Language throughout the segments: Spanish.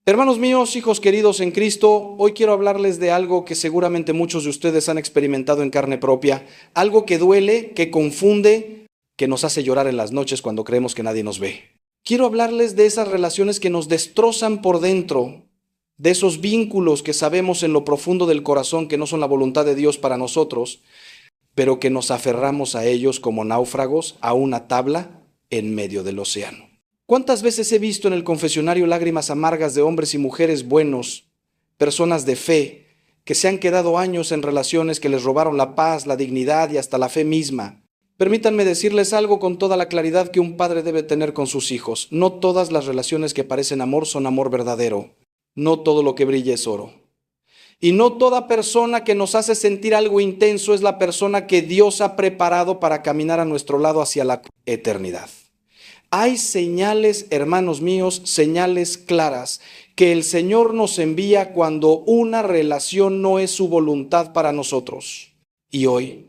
Hermanos míos, hijos queridos en Cristo, hoy quiero hablarles de algo que seguramente muchos de ustedes han experimentado en carne propia, algo que duele, que confunde, que nos hace llorar en las noches cuando creemos que nadie nos ve. Quiero hablarles de esas relaciones que nos destrozan por dentro, de esos vínculos que sabemos en lo profundo del corazón que no son la voluntad de Dios para nosotros, pero que nos aferramos a ellos como náufragos a una tabla en medio del océano. ¿Cuántas veces he visto en el confesionario lágrimas amargas de hombres y mujeres buenos, personas de fe, que se han quedado años en relaciones que les robaron la paz, la dignidad y hasta la fe misma? Permítanme decirles algo con toda la claridad que un padre debe tener con sus hijos. No todas las relaciones que parecen amor son amor verdadero. No todo lo que brilla es oro. Y no toda persona que nos hace sentir algo intenso es la persona que Dios ha preparado para caminar a nuestro lado hacia la eternidad. Hay señales, hermanos míos, señales claras que el Señor nos envía cuando una relación no es su voluntad para nosotros. Y hoy,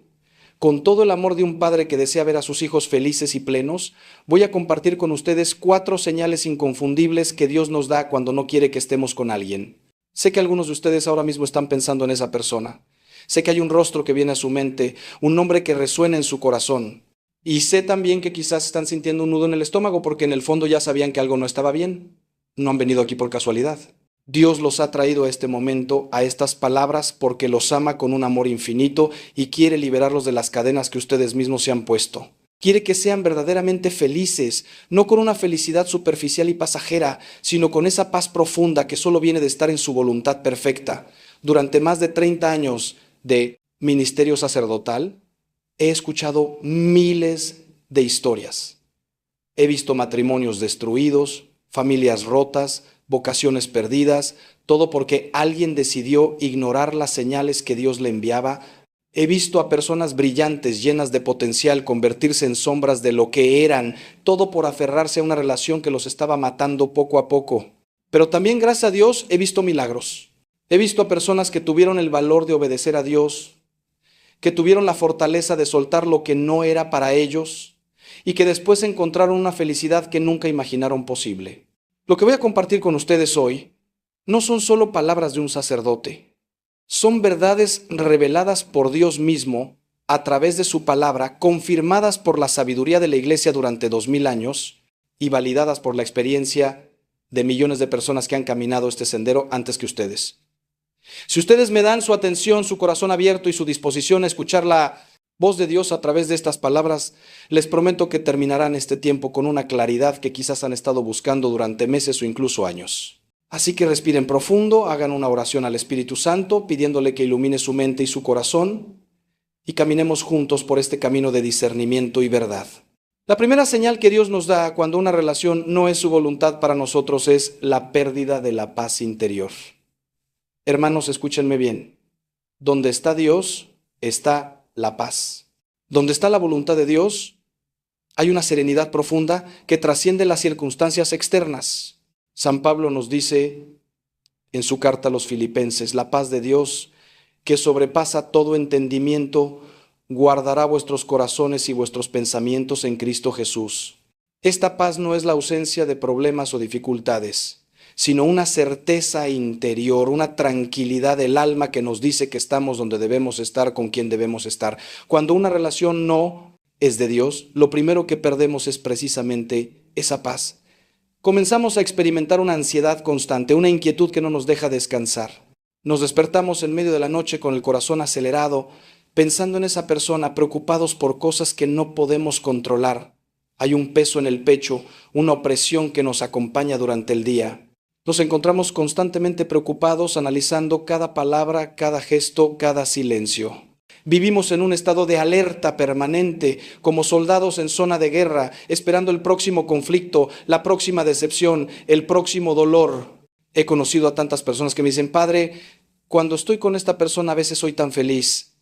con todo el amor de un padre que desea ver a sus hijos felices y plenos, voy a compartir con ustedes 4 señales inconfundibles que Dios nos da cuando no quiere que estemos con alguien. Sé que algunos de ustedes ahora mismo están pensando en esa persona. Sé que hay un rostro que viene a su mente, un nombre que resuena en su corazón. Y sé también que quizás están sintiendo un nudo en el estómago porque en el fondo ya sabían que algo no estaba bien. No han venido aquí por casualidad. Dios los ha traído a este momento, a estas palabras, porque los ama con un amor infinito y quiere liberarlos de las cadenas que ustedes mismos se han puesto. Quiere que sean verdaderamente felices, no con una felicidad superficial y pasajera, sino con esa paz profunda que solo viene de estar en su voluntad perfecta. Durante más de 30 años de ministerio sacerdotal, he escuchado miles de historias. He visto matrimonios destruidos, familias rotas, vocaciones perdidas, todo porque alguien decidió ignorar las señales que Dios le enviaba. He visto a personas brillantes, llenas de potencial, convertirse en sombras de lo que eran, todo por aferrarse a una relación que los estaba matando poco a poco. Pero también, gracias a Dios, he visto milagros. He visto a personas que tuvieron el valor de obedecer a Dios, que tuvieron la fortaleza de soltar lo que no era para ellos y que después encontraron una felicidad que nunca imaginaron posible. Lo que voy a compartir con ustedes hoy no son solo palabras de un sacerdote, son verdades reveladas por Dios mismo a través de su palabra, confirmadas por la sabiduría de la Iglesia durante 2000 años y validadas por la experiencia de millones de personas que han caminado este sendero antes que ustedes. Si ustedes me dan su atención, su corazón abierto y su disposición a escuchar la voz de Dios a través de estas palabras, les prometo que terminarán este tiempo con una claridad que quizás han estado buscando durante meses o incluso años. Así que respiren profundo, hagan una oración al Espíritu Santo, pidiéndole que ilumine su mente y su corazón, y caminemos juntos por este camino de discernimiento y verdad. La primera señal que Dios nos da cuando una relación no es su voluntad para nosotros es la pérdida de la paz interior. Hermanos, escúchenme bien. Donde está Dios, está la paz. Donde está la voluntad de Dios, hay una serenidad profunda que trasciende las circunstancias externas. San Pablo nos dice en su carta a los Filipenses, la paz de Dios, que sobrepasa todo entendimiento, guardará vuestros corazones y vuestros pensamientos en Cristo Jesús. Esta paz no es la ausencia de problemas o dificultades, sino una certeza interior, una tranquilidad del alma que nos dice que estamos donde debemos estar, con quien debemos estar. Cuando una relación no es de Dios, lo primero que perdemos es precisamente esa paz. Comenzamos a experimentar una ansiedad constante, una inquietud que no nos deja descansar. Nos despertamos en medio de la noche con el corazón acelerado, pensando en esa persona, preocupados por cosas que no podemos controlar. Hay un peso en el pecho, una opresión que nos acompaña durante el día. Nos encontramos constantemente preocupados, analizando cada palabra, cada gesto, cada silencio. Vivimos en un estado de alerta permanente, como soldados en zona de guerra, esperando el próximo conflicto, la próxima decepción, el próximo dolor. He conocido a tantas personas que me dicen, Padre, cuando estoy con esta persona a veces soy tan feliz,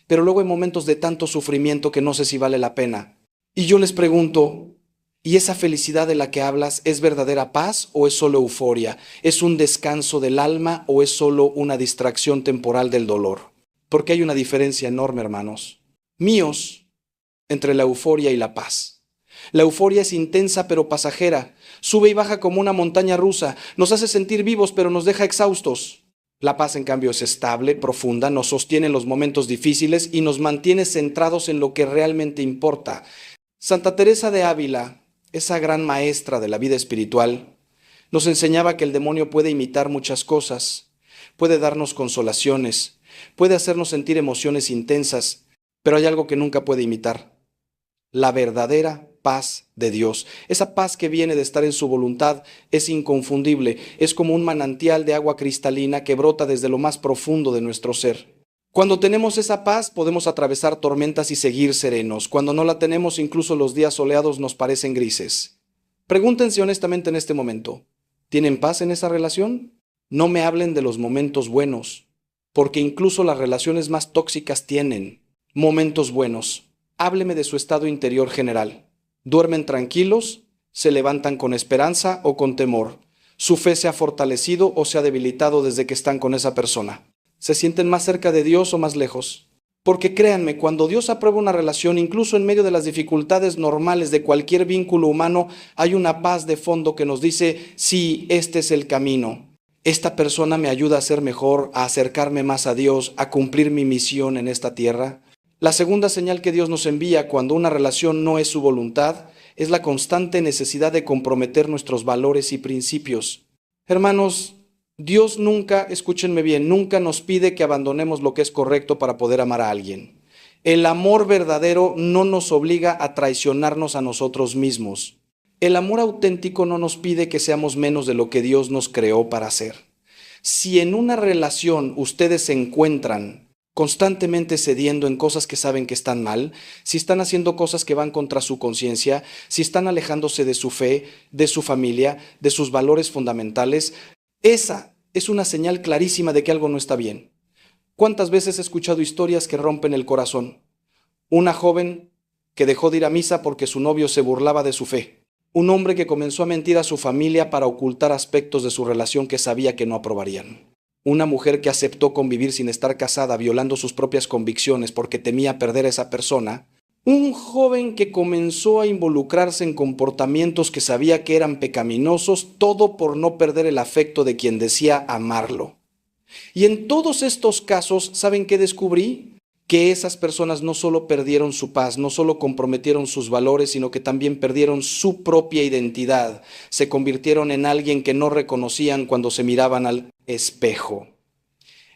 pero luego hay momentos de tanto sufrimiento que no sé si vale la pena. Y yo les pregunto, ¿y esa felicidad de la que hablas es verdadera paz o es solo euforia? ¿Es un descanso del alma o es solo una distracción temporal del dolor? Porque hay una diferencia enorme, hermanos míos, entre la euforia y la paz. La euforia es intensa pero pasajera. Sube y baja como una montaña rusa, nos hace sentir vivos pero nos deja exhaustos. La paz, en cambio, es estable, profunda, nos sostiene en los momentos difíciles y nos mantiene centrados en lo que realmente importa. Santa Teresa de Ávila, esa gran maestra de la vida espiritual, nos enseñaba que el demonio puede imitar muchas cosas, puede darnos consolaciones, puede hacernos sentir emociones intensas, pero hay algo que nunca puede imitar: la verdadera paz de Dios. Esa paz que viene de estar en su voluntad es inconfundible, es como un manantial de agua cristalina que brota desde lo más profundo de nuestro ser. Cuando tenemos esa paz podemos atravesar tormentas y seguir serenos. Cuando no la tenemos, incluso los días soleados nos parecen grises. Pregúntense honestamente en este momento: ¿tienen paz en esa relación? No me hablen de los momentos buenos, porque incluso las relaciones más tóxicas tienen momentos buenos. Hábleme de su estado interior general. ¿Duermen tranquilos? ¿Se levantan con esperanza o con temor? ¿Su fe se ha fortalecido o se ha debilitado desde que están con esa persona? ¿Se sienten más cerca de Dios o más lejos? Porque créanme, cuando Dios aprueba una relación, incluso en medio de las dificultades normales de cualquier vínculo humano, hay una paz de fondo que nos dice: sí, este es el camino. Esta persona me ayuda a ser mejor, a acercarme más a Dios, a cumplir mi misión en esta tierra. La segunda señal que Dios nos envía cuando una relación no es su voluntad es la constante necesidad de comprometer nuestros valores y principios. Hermanos, Dios nunca, escúchenme bien, nunca nos pide que abandonemos lo que es correcto para poder amar a alguien. El amor verdadero no nos obliga a traicionarnos a nosotros mismos. El amor auténtico no nos pide que seamos menos de lo que Dios nos creó para ser. Si en una relación ustedes se encuentran constantemente cediendo en cosas que saben que están mal, si están haciendo cosas que van contra su conciencia, si están alejándose de su fe, de su familia, de sus valores fundamentales, esa es una señal clarísima de que algo no está bien. ¿Cuántas veces he escuchado historias que rompen el corazón? Una joven que dejó de ir a misa porque su novio se burlaba de su fe. Un hombre que comenzó a mentir a su familia para ocultar aspectos de su relación que sabía que no aprobarían. Una mujer que aceptó convivir sin estar casada, violando sus propias convicciones porque temía perder a esa persona. Un joven que comenzó a involucrarse en comportamientos que sabía que eran pecaminosos, todo por no perder el afecto de quien decía amarlo. Y en todos estos casos, ¿saben qué descubrí? Que esas personas no solo perdieron su paz, no solo comprometieron sus valores, sino que también perdieron su propia identidad. Se convirtieron en alguien que no reconocían cuando se miraban al espejo.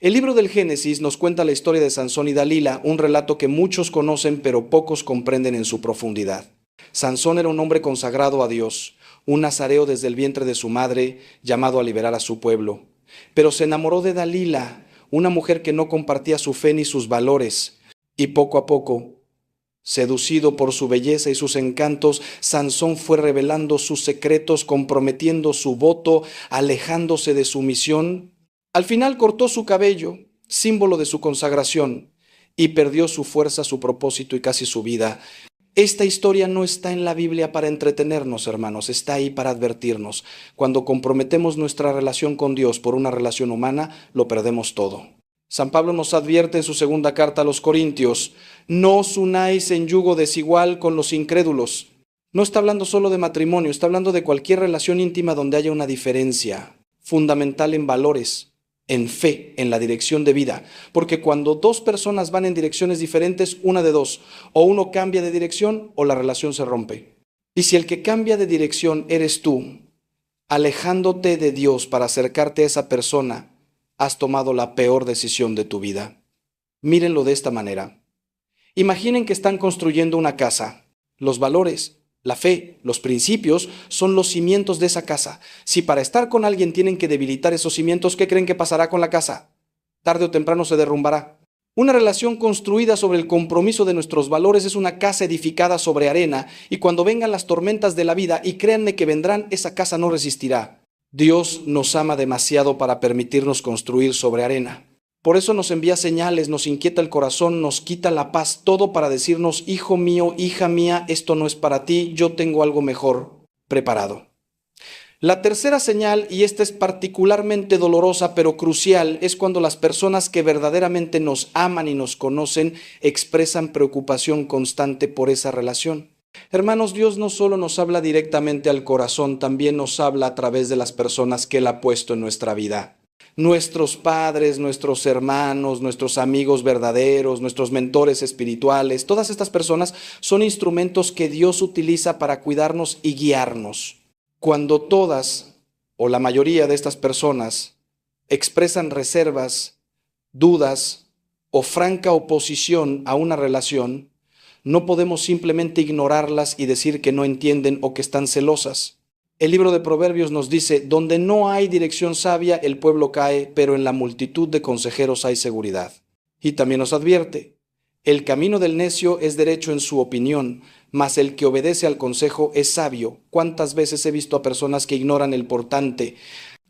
El libro del Génesis nos cuenta la historia de Sansón y Dalila, un relato que muchos conocen pero pocos comprenden en su profundidad. Sansón era un hombre consagrado a Dios, un nazareo desde el vientre de su madre, llamado a liberar a su pueblo. Pero se enamoró de Dalila, una mujer que no compartía su fe ni sus valores, y poco a poco, seducido por su belleza y sus encantos, Sansón fue revelando sus secretos, comprometiendo su voto, alejándose de su misión. Al final cortó su cabello, símbolo de su consagración, y perdió su fuerza, su propósito y casi su vida. Esta historia no está en la Biblia para entretenernos, hermanos, está ahí para advertirnos. Cuando comprometemos nuestra relación con Dios por una relación humana, lo perdemos todo. San Pablo nos advierte en su segunda carta a los Corintios: no os unáis en yugo desigual con los incrédulos. No está hablando solo de matrimonio, está hablando de cualquier relación íntima donde haya una diferencia fundamental en valores, en fe, en la dirección de vida. Porque cuando dos personas van en direcciones diferentes, una de dos: o uno cambia de dirección o la relación se rompe. Y si el que cambia de dirección eres tú, alejándote de Dios para acercarte a esa persona, has tomado la peor decisión de tu vida. Mírenlo de esta manera. Imaginen que están construyendo una casa. Los valores, la fe, los principios son los cimientos de esa casa. Si para estar con alguien tienen que debilitar esos cimientos, ¿qué creen que pasará con la casa? Tarde o temprano se derrumbará. Una relación construida sobre el compromiso de nuestros valores es una casa edificada sobre arena, y cuando vengan las tormentas de la vida, y créanme que vendrán, esa casa no resistirá. Dios nos ama demasiado para permitirnos construir sobre arena. Por eso nos envía señales, nos inquieta el corazón, nos quita la paz, todo para decirnos: hijo mío, hija mía, esto no es para ti, yo tengo algo mejor preparado. La tercera señal, y esta es particularmente dolorosa pero crucial, es cuando las personas que verdaderamente nos aman y nos conocen expresan preocupación constante por esa relación. Hermanos, Dios no solo nos habla directamente al corazón, también nos habla a través de las personas que Él ha puesto en nuestra vida. Nuestros padres, nuestros hermanos, nuestros amigos verdaderos, nuestros mentores espirituales, todas estas personas son instrumentos que Dios utiliza para cuidarnos y guiarnos. Cuando todas o la mayoría de estas personas expresan reservas, dudas o franca oposición a una relación, no podemos simplemente ignorarlas y decir que no entienden o que están celosas. El libro de Proverbios nos dice, donde no hay dirección sabia, el pueblo cae, pero en la multitud de consejeros hay seguridad. Y también nos advierte, el camino del necio es derecho en su opinión, mas el que obedece al consejo es sabio. ¿Cuántas veces he visto a personas que ignoran el portante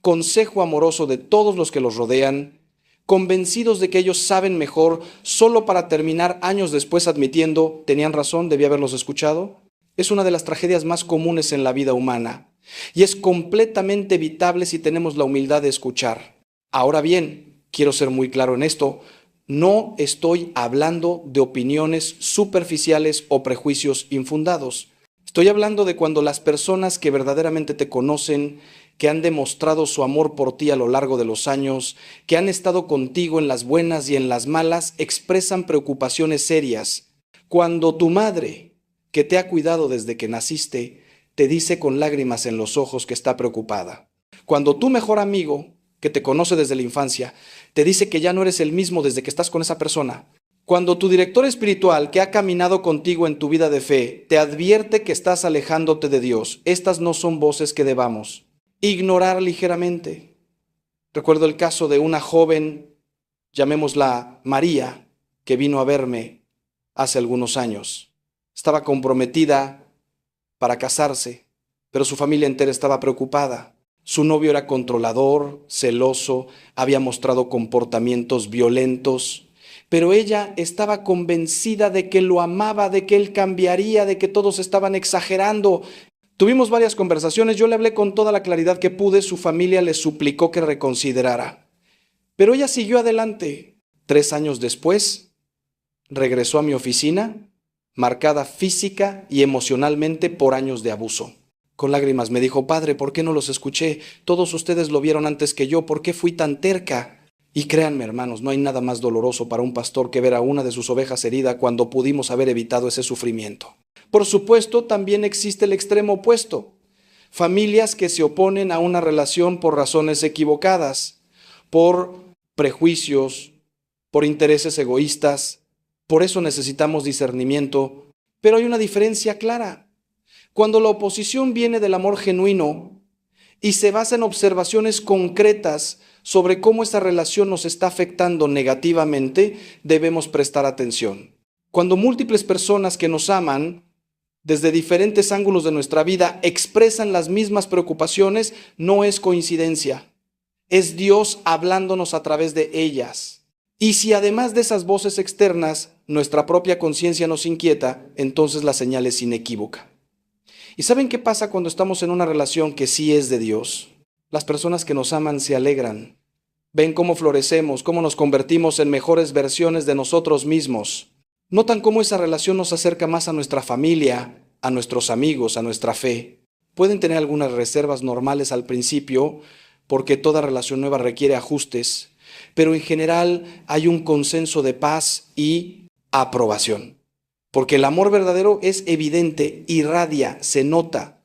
consejo amoroso de todos los que los rodean, convencidos de que ellos saben mejor, solo para terminar años después admitiendo, tenían razón, debí haberlos escuchado? Es una de las tragedias más comunes en la vida humana y es completamente evitable si tenemos la humildad de escuchar. Ahora bien, quiero ser muy claro en esto, no estoy hablando de opiniones superficiales o prejuicios infundados. Estoy hablando de cuando las personas que verdaderamente te conocen, que han demostrado su amor por ti a lo largo de los años, que han estado contigo en las buenas y en las malas, expresan preocupaciones serias. Cuando tu madre, que te ha cuidado desde que naciste, te dice con lágrimas en los ojos que está preocupada. Cuando tu mejor amigo, que te conoce desde la infancia, te dice que ya no eres el mismo desde que estás con esa persona. Cuando tu director espiritual, que ha caminado contigo en tu vida de fe, te advierte que estás alejándote de Dios, estas no son voces que debamos ignorar ligeramente. Recuerdo el caso de una joven, llamémosla María, que vino a verme hace algunos años. Estaba comprometida para casarse, pero su familia entera estaba preocupada. Su novio era controlador, celoso, había mostrado comportamientos violentos, pero ella estaba convencida de que lo amaba, de que él cambiaría, de que todos estaban exagerando. Tuvimos varias conversaciones, yo le hablé con toda la claridad que pude, su familia le suplicó que reconsiderara. Pero ella siguió adelante. 3 años después, regresó a mi oficina, marcada física y emocionalmente por años de abuso. Con lágrimas me dijo, padre, ¿por qué no los escuché? Todos ustedes lo vieron antes que yo, ¿por qué fui tan terca? Y créanme, hermanos, no hay nada más doloroso para un pastor que ver a una de sus ovejas herida cuando pudimos haber evitado ese sufrimiento. Por supuesto, también existe el extremo opuesto. Familias que se oponen a una relación por razones equivocadas, por prejuicios, por intereses egoístas. Por eso necesitamos discernimiento. Pero hay una diferencia clara. Cuando la oposición viene del amor genuino y se basa en observaciones concretas sobre cómo esa relación nos está afectando negativamente, debemos prestar atención. Cuando múltiples personas que nos aman desde diferentes ángulos de nuestra vida expresan las mismas preocupaciones, no es coincidencia. Es Dios hablándonos a través de ellas. Y si además de esas voces externas, nuestra propia conciencia nos inquieta, entonces la señal es inequívoca. ¿Y saben qué pasa cuando estamos en una relación que sí es de Dios? Las personas que nos aman se alegran. Ven cómo florecemos, cómo nos convertimos en mejores versiones de nosotros mismos. Notan cómo esa relación nos acerca más a nuestra familia, a nuestros amigos, a nuestra fe. Pueden tener algunas reservas normales al principio, porque toda relación nueva requiere ajustes, pero en general hay un consenso de paz y aprobación. Porque el amor verdadero es evidente, irradia, se nota.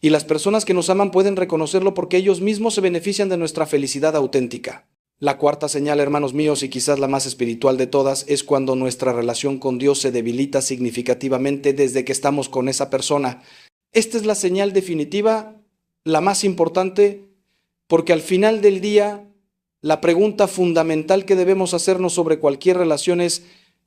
Y las personas que nos aman pueden reconocerlo porque ellos mismos se benefician de nuestra felicidad auténtica. La cuarta señal, hermanos míos, y quizás la más espiritual de todas, es cuando nuestra relación con Dios se debilita significativamente desde que estamos con esa persona. Esta es la señal definitiva, la más importante, porque al final del día, la pregunta fundamental que debemos hacernos sobre cualquier relación es,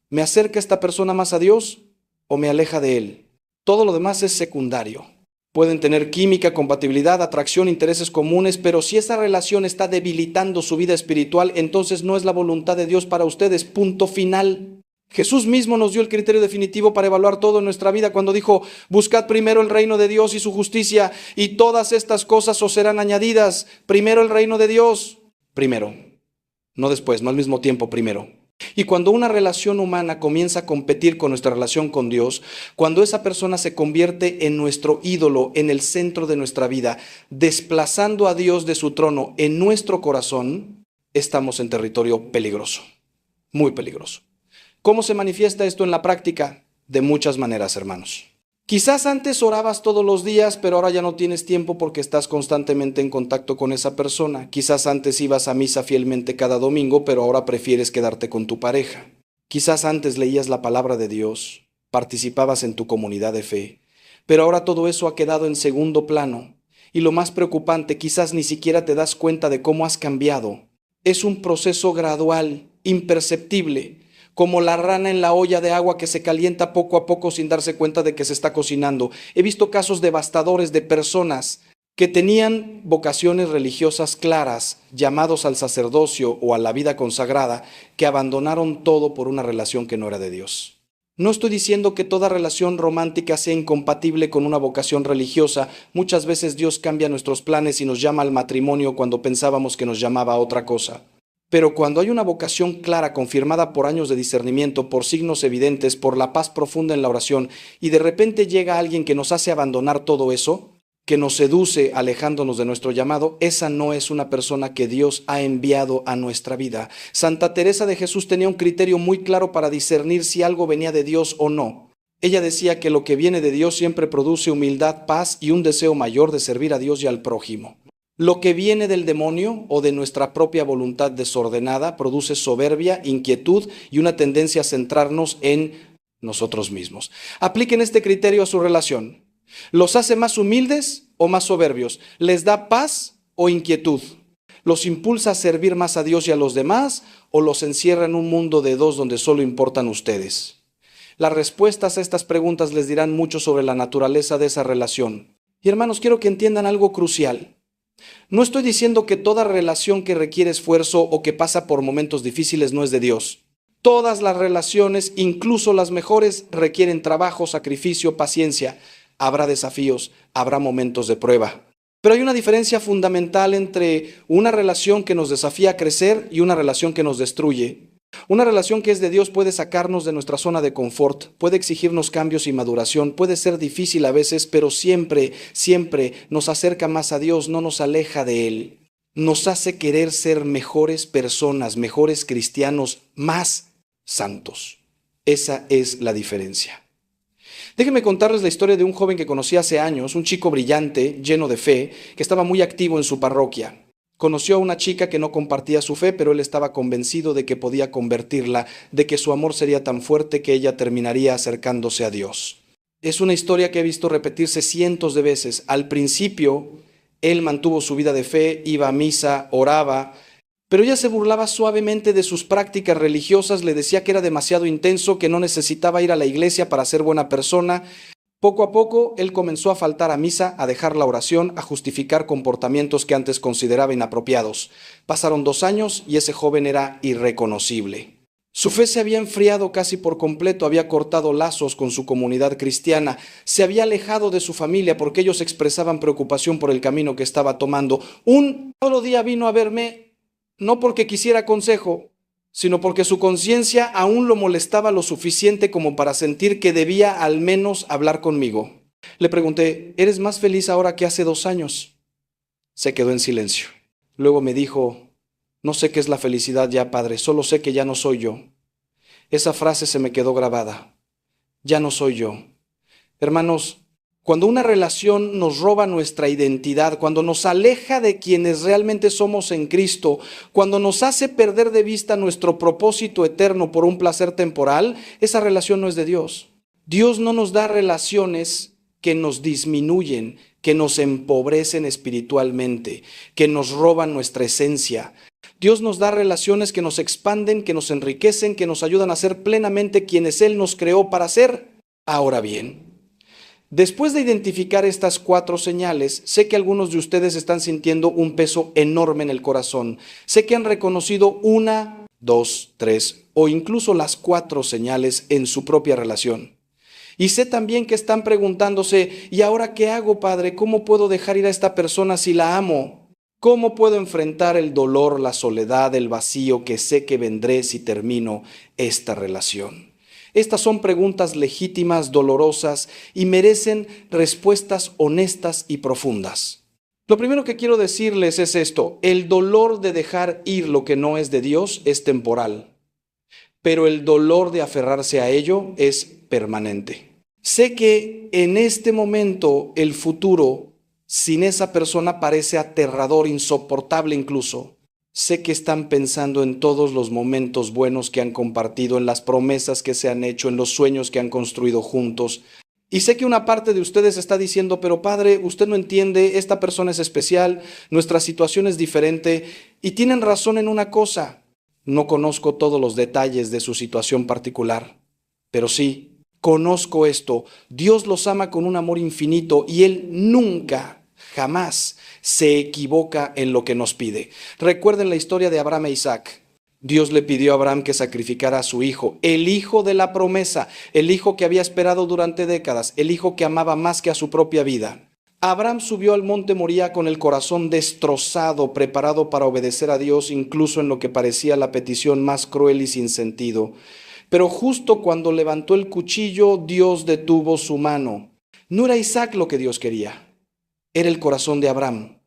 ¿me acerca esta persona más a Dios o me aleja de Él? Todo lo demás es secundario. Pueden tener química, compatibilidad, atracción, intereses comunes, pero si esa relación está debilitando su vida espiritual, entonces no es la voluntad de Dios para ustedes, punto final. Jesús mismo nos dio el criterio definitivo para evaluar todo en nuestra vida cuando dijo, buscad primero el reino de Dios y su justicia, y todas estas cosas os serán añadidas. Primero el reino de Dios, primero, no después, no al mismo tiempo, primero. Y cuando una relación humana comienza a competir con nuestra relación con Dios, cuando esa persona se convierte en nuestro ídolo, en el centro de nuestra vida, desplazando a Dios de su trono en nuestro corazón, estamos en territorio peligroso, muy peligroso. ¿Cómo se manifiesta esto en la práctica? De muchas maneras, hermanos. Quizás antes orabas todos los días, pero ahora ya no tienes tiempo porque estás constantemente en contacto con esa persona. Quizás antes ibas a misa fielmente cada domingo, pero ahora prefieres quedarte con tu pareja. Quizás antes leías la palabra de Dios, participabas en tu comunidad de fe, pero ahora todo eso ha quedado en segundo plano. Y lo más preocupante, quizás ni siquiera te das cuenta de cómo has cambiado. Es un proceso gradual, imperceptible, como la rana en la olla de agua que se calienta poco a poco sin darse cuenta de que se está cocinando. He visto casos devastadores de personas que tenían vocaciones religiosas claras, llamados al sacerdocio o a la vida consagrada, que abandonaron todo por una relación que no era de Dios. No estoy diciendo que toda relación romántica sea incompatible con una vocación religiosa. Muchas veces Dios cambia nuestros planes y nos llama al matrimonio cuando pensábamos que nos llamaba a otra cosa. Pero cuando hay una vocación clara, confirmada por años de discernimiento, por signos evidentes, por la paz profunda en la oración, y de repente llega alguien que nos hace abandonar todo eso, que nos seduce alejándonos de nuestro llamado, esa no es una persona que Dios ha enviado a nuestra vida. Santa Teresa de Jesús tenía un criterio muy claro para discernir si algo venía de Dios o no. Ella decía que lo que viene de Dios siempre produce humildad, paz y un deseo mayor de servir a Dios y al prójimo. Lo que viene del demonio o de nuestra propia voluntad desordenada produce soberbia, inquietud y una tendencia a centrarnos en nosotros mismos. Apliquen este criterio a su relación. ¿Los hace más humildes o más soberbios? ¿Les da paz o inquietud? ¿Los impulsa a servir más a Dios y a los demás o los encierra en un mundo de dos donde solo importan ustedes? Las respuestas a estas preguntas les dirán mucho sobre la naturaleza de esa relación. Y hermanos, quiero que entiendan algo crucial. No estoy diciendo que toda relación que requiere esfuerzo o que pasa por momentos difíciles no es de Dios. Todas las relaciones, incluso las mejores, requieren trabajo, sacrificio, paciencia. Habrá desafíos, habrá momentos de prueba. Pero hay una diferencia fundamental entre una relación que nos desafía a crecer y una relación que nos destruye. Una relación que es de Dios puede sacarnos de nuestra zona de confort, puede exigirnos cambios y maduración, puede ser difícil a veces, pero siempre, siempre nos acerca más a Dios, no nos aleja de Él. Nos hace querer ser mejores personas, mejores cristianos, más santos. Esa es la diferencia. Déjenme contarles la historia de un joven que conocí hace años, un chico brillante, lleno de fe, que estaba muy activo en su parroquia. Conoció a una chica que no compartía su fe, pero él estaba convencido de que podía convertirla, de que su amor sería tan fuerte que ella terminaría acercándose a Dios. Es una historia que he visto repetirse cientos de veces. Al principio, él mantuvo su vida de fe, iba a misa, oraba, pero ella se burlaba suavemente de sus prácticas religiosas, le decía que era demasiado intenso, que no necesitaba ir a la iglesia para ser buena persona. Poco a poco, él comenzó a faltar a misa, a dejar la oración, a justificar comportamientos que antes consideraba inapropiados. Pasaron 2 años y ese joven era irreconocible. Su fe se había enfriado casi por completo, había cortado lazos con su comunidad cristiana, se había alejado de su familia porque ellos expresaban preocupación por el camino que estaba tomando. Un solo día vino a verme, no porque quisiera consejo, sino porque su conciencia aún lo molestaba lo suficiente como para sentir que debía al menos hablar conmigo. Le pregunté, ¿eres más feliz ahora que hace 2 años? Se quedó en silencio. Luego me dijo, no sé qué es la felicidad ya, padre, solo sé que ya no soy yo. Esa frase se me quedó grabada. Ya no soy yo. Hermanos, cuando una relación nos roba nuestra identidad, cuando nos aleja de quienes realmente somos en Cristo, cuando nos hace perder de vista nuestro propósito eterno por un placer temporal, esa relación no es de Dios. Dios no nos da relaciones que nos disminuyen, que nos empobrecen espiritualmente, que nos roban nuestra esencia. Dios nos da relaciones que nos expanden, que nos enriquecen, que nos ayudan a ser plenamente quienes Él nos creó para ser. Ahora bien, después de identificar estas 4 señales, sé que algunos de ustedes están sintiendo un peso enorme en el corazón. Sé que han reconocido 1, 2, 3 o incluso las 4 señales en su propia relación. Y sé también que están preguntándose, ¿y ahora qué hago, padre? ¿Cómo puedo dejar ir a esta persona si la amo? ¿Cómo puedo enfrentar el dolor, la soledad, el vacío que sé que vendré si termino esta relación? Estas son preguntas legítimas, dolorosas y merecen respuestas honestas y profundas. Lo primero que quiero decirles es esto: el dolor de dejar ir lo que no es de Dios es temporal, pero el dolor de aferrarse a ello es permanente. Sé que en este momento el futuro sin esa persona parece aterrador, insoportable incluso. Sé que están pensando en todos los momentos buenos que han compartido, en las promesas que se han hecho, en los sueños que han construido juntos. Y sé que una parte de ustedes está diciendo, pero padre, usted no entiende, esta persona es especial, nuestra situación es diferente, y tienen razón en una cosa: no conozco todos los detalles de su situación particular, pero sí conozco esto: Dios los ama con un amor infinito y Él nunca, jamás se equivoca en lo que nos pide. Recuerden la historia de Abraham e Isaac. Dios le pidió a Abraham que sacrificara a su hijo, el hijo de la promesa, el hijo que había esperado durante décadas, el hijo que amaba más que a su propia vida. Abraham subió al monte Moría con el corazón destrozado, preparado para obedecer a Dios, incluso en lo que parecía la petición más cruel y sin sentido. Pero justo cuando levantó el cuchillo, Dios detuvo su mano. No era Isaac lo que Dios quería, era el corazón de Abraham.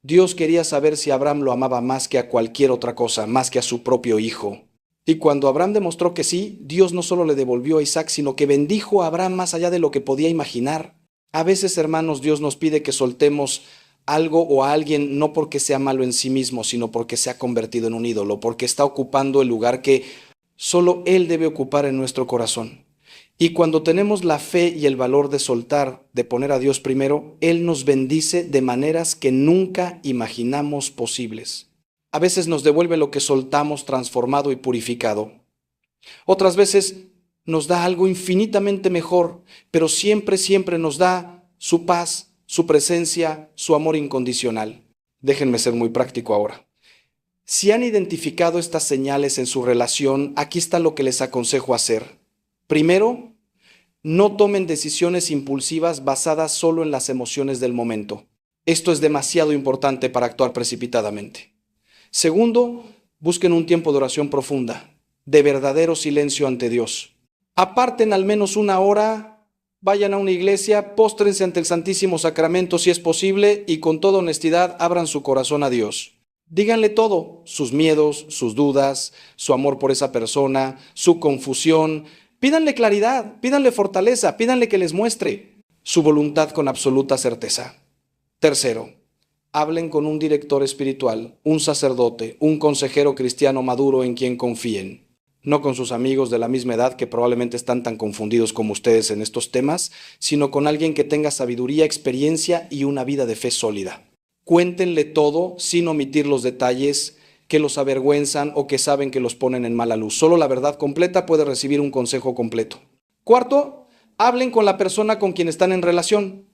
Dios quería saber si Abraham lo amaba más que a cualquier otra cosa, más que a su propio hijo. Y cuando Abraham demostró que sí, Dios no solo le devolvió a Isaac, sino que bendijo a Abraham más allá de lo que podía imaginar. A veces, hermanos, Dios nos pide que soltemos algo o a alguien no porque sea malo en sí mismo, sino porque se ha convertido en un ídolo, porque está ocupando el lugar que solo Él debe ocupar en nuestro corazón. Y cuando tenemos la fe y el valor de soltar, de poner a Dios primero, Él nos bendice de maneras que nunca imaginamos posibles. A veces nos devuelve lo que soltamos transformado y purificado. Otras veces nos da algo infinitamente mejor, pero siempre nos da su paz, su presencia, su amor incondicional. Déjenme ser muy práctico ahora. Si han identificado estas señales en su relación, aquí está lo que les aconsejo hacer. Primero, no tomen decisiones impulsivas basadas solo en las emociones del momento. Esto es demasiado importante para actuar precipitadamente. Segundo, busquen un tiempo de oración profunda, de verdadero silencio ante Dios. Aparten al menos una hora, vayan a una iglesia, póstrense ante el Santísimo Sacramento si es posible y con toda honestidad abran su corazón a Dios. Díganle todo: sus miedos, sus dudas, su amor por esa persona, su confusión. Pídanle claridad, pídanle fortaleza, pídanle que les muestre su voluntad con absoluta certeza. Tercero, hablen con un director espiritual, un sacerdote, un consejero cristiano maduro en quien confíen. No con sus amigos de la misma edad que probablemente están tan confundidos como ustedes en estos temas, sino con alguien que tenga sabiduría, experiencia y una vida de fe sólida. Cuéntenle todo sin omitir los detalles que los avergüenzan o que saben que los ponen en mala luz. Solo la verdad completa puede recibir un consejo completo. Cuarto, hablen con la persona con quien están en relación,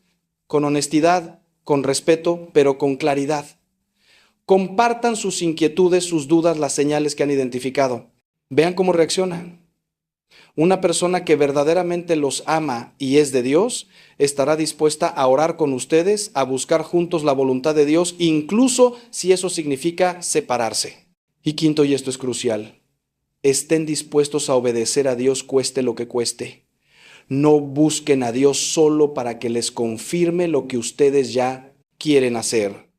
con honestidad, con respeto, pero con claridad. Compartan sus inquietudes, sus dudas, las señales que han identificado. Vean cómo reaccionan. Una persona que verdaderamente los ama y es de Dios estará dispuesta a orar con ustedes, a buscar juntos la voluntad de Dios, incluso si eso significa separarse. Y quinto, y esto es crucial, estén dispuestos a obedecer a Dios cueste lo que cueste. No busquen a Dios solo para que les confirme lo que ustedes ya quieren hacer.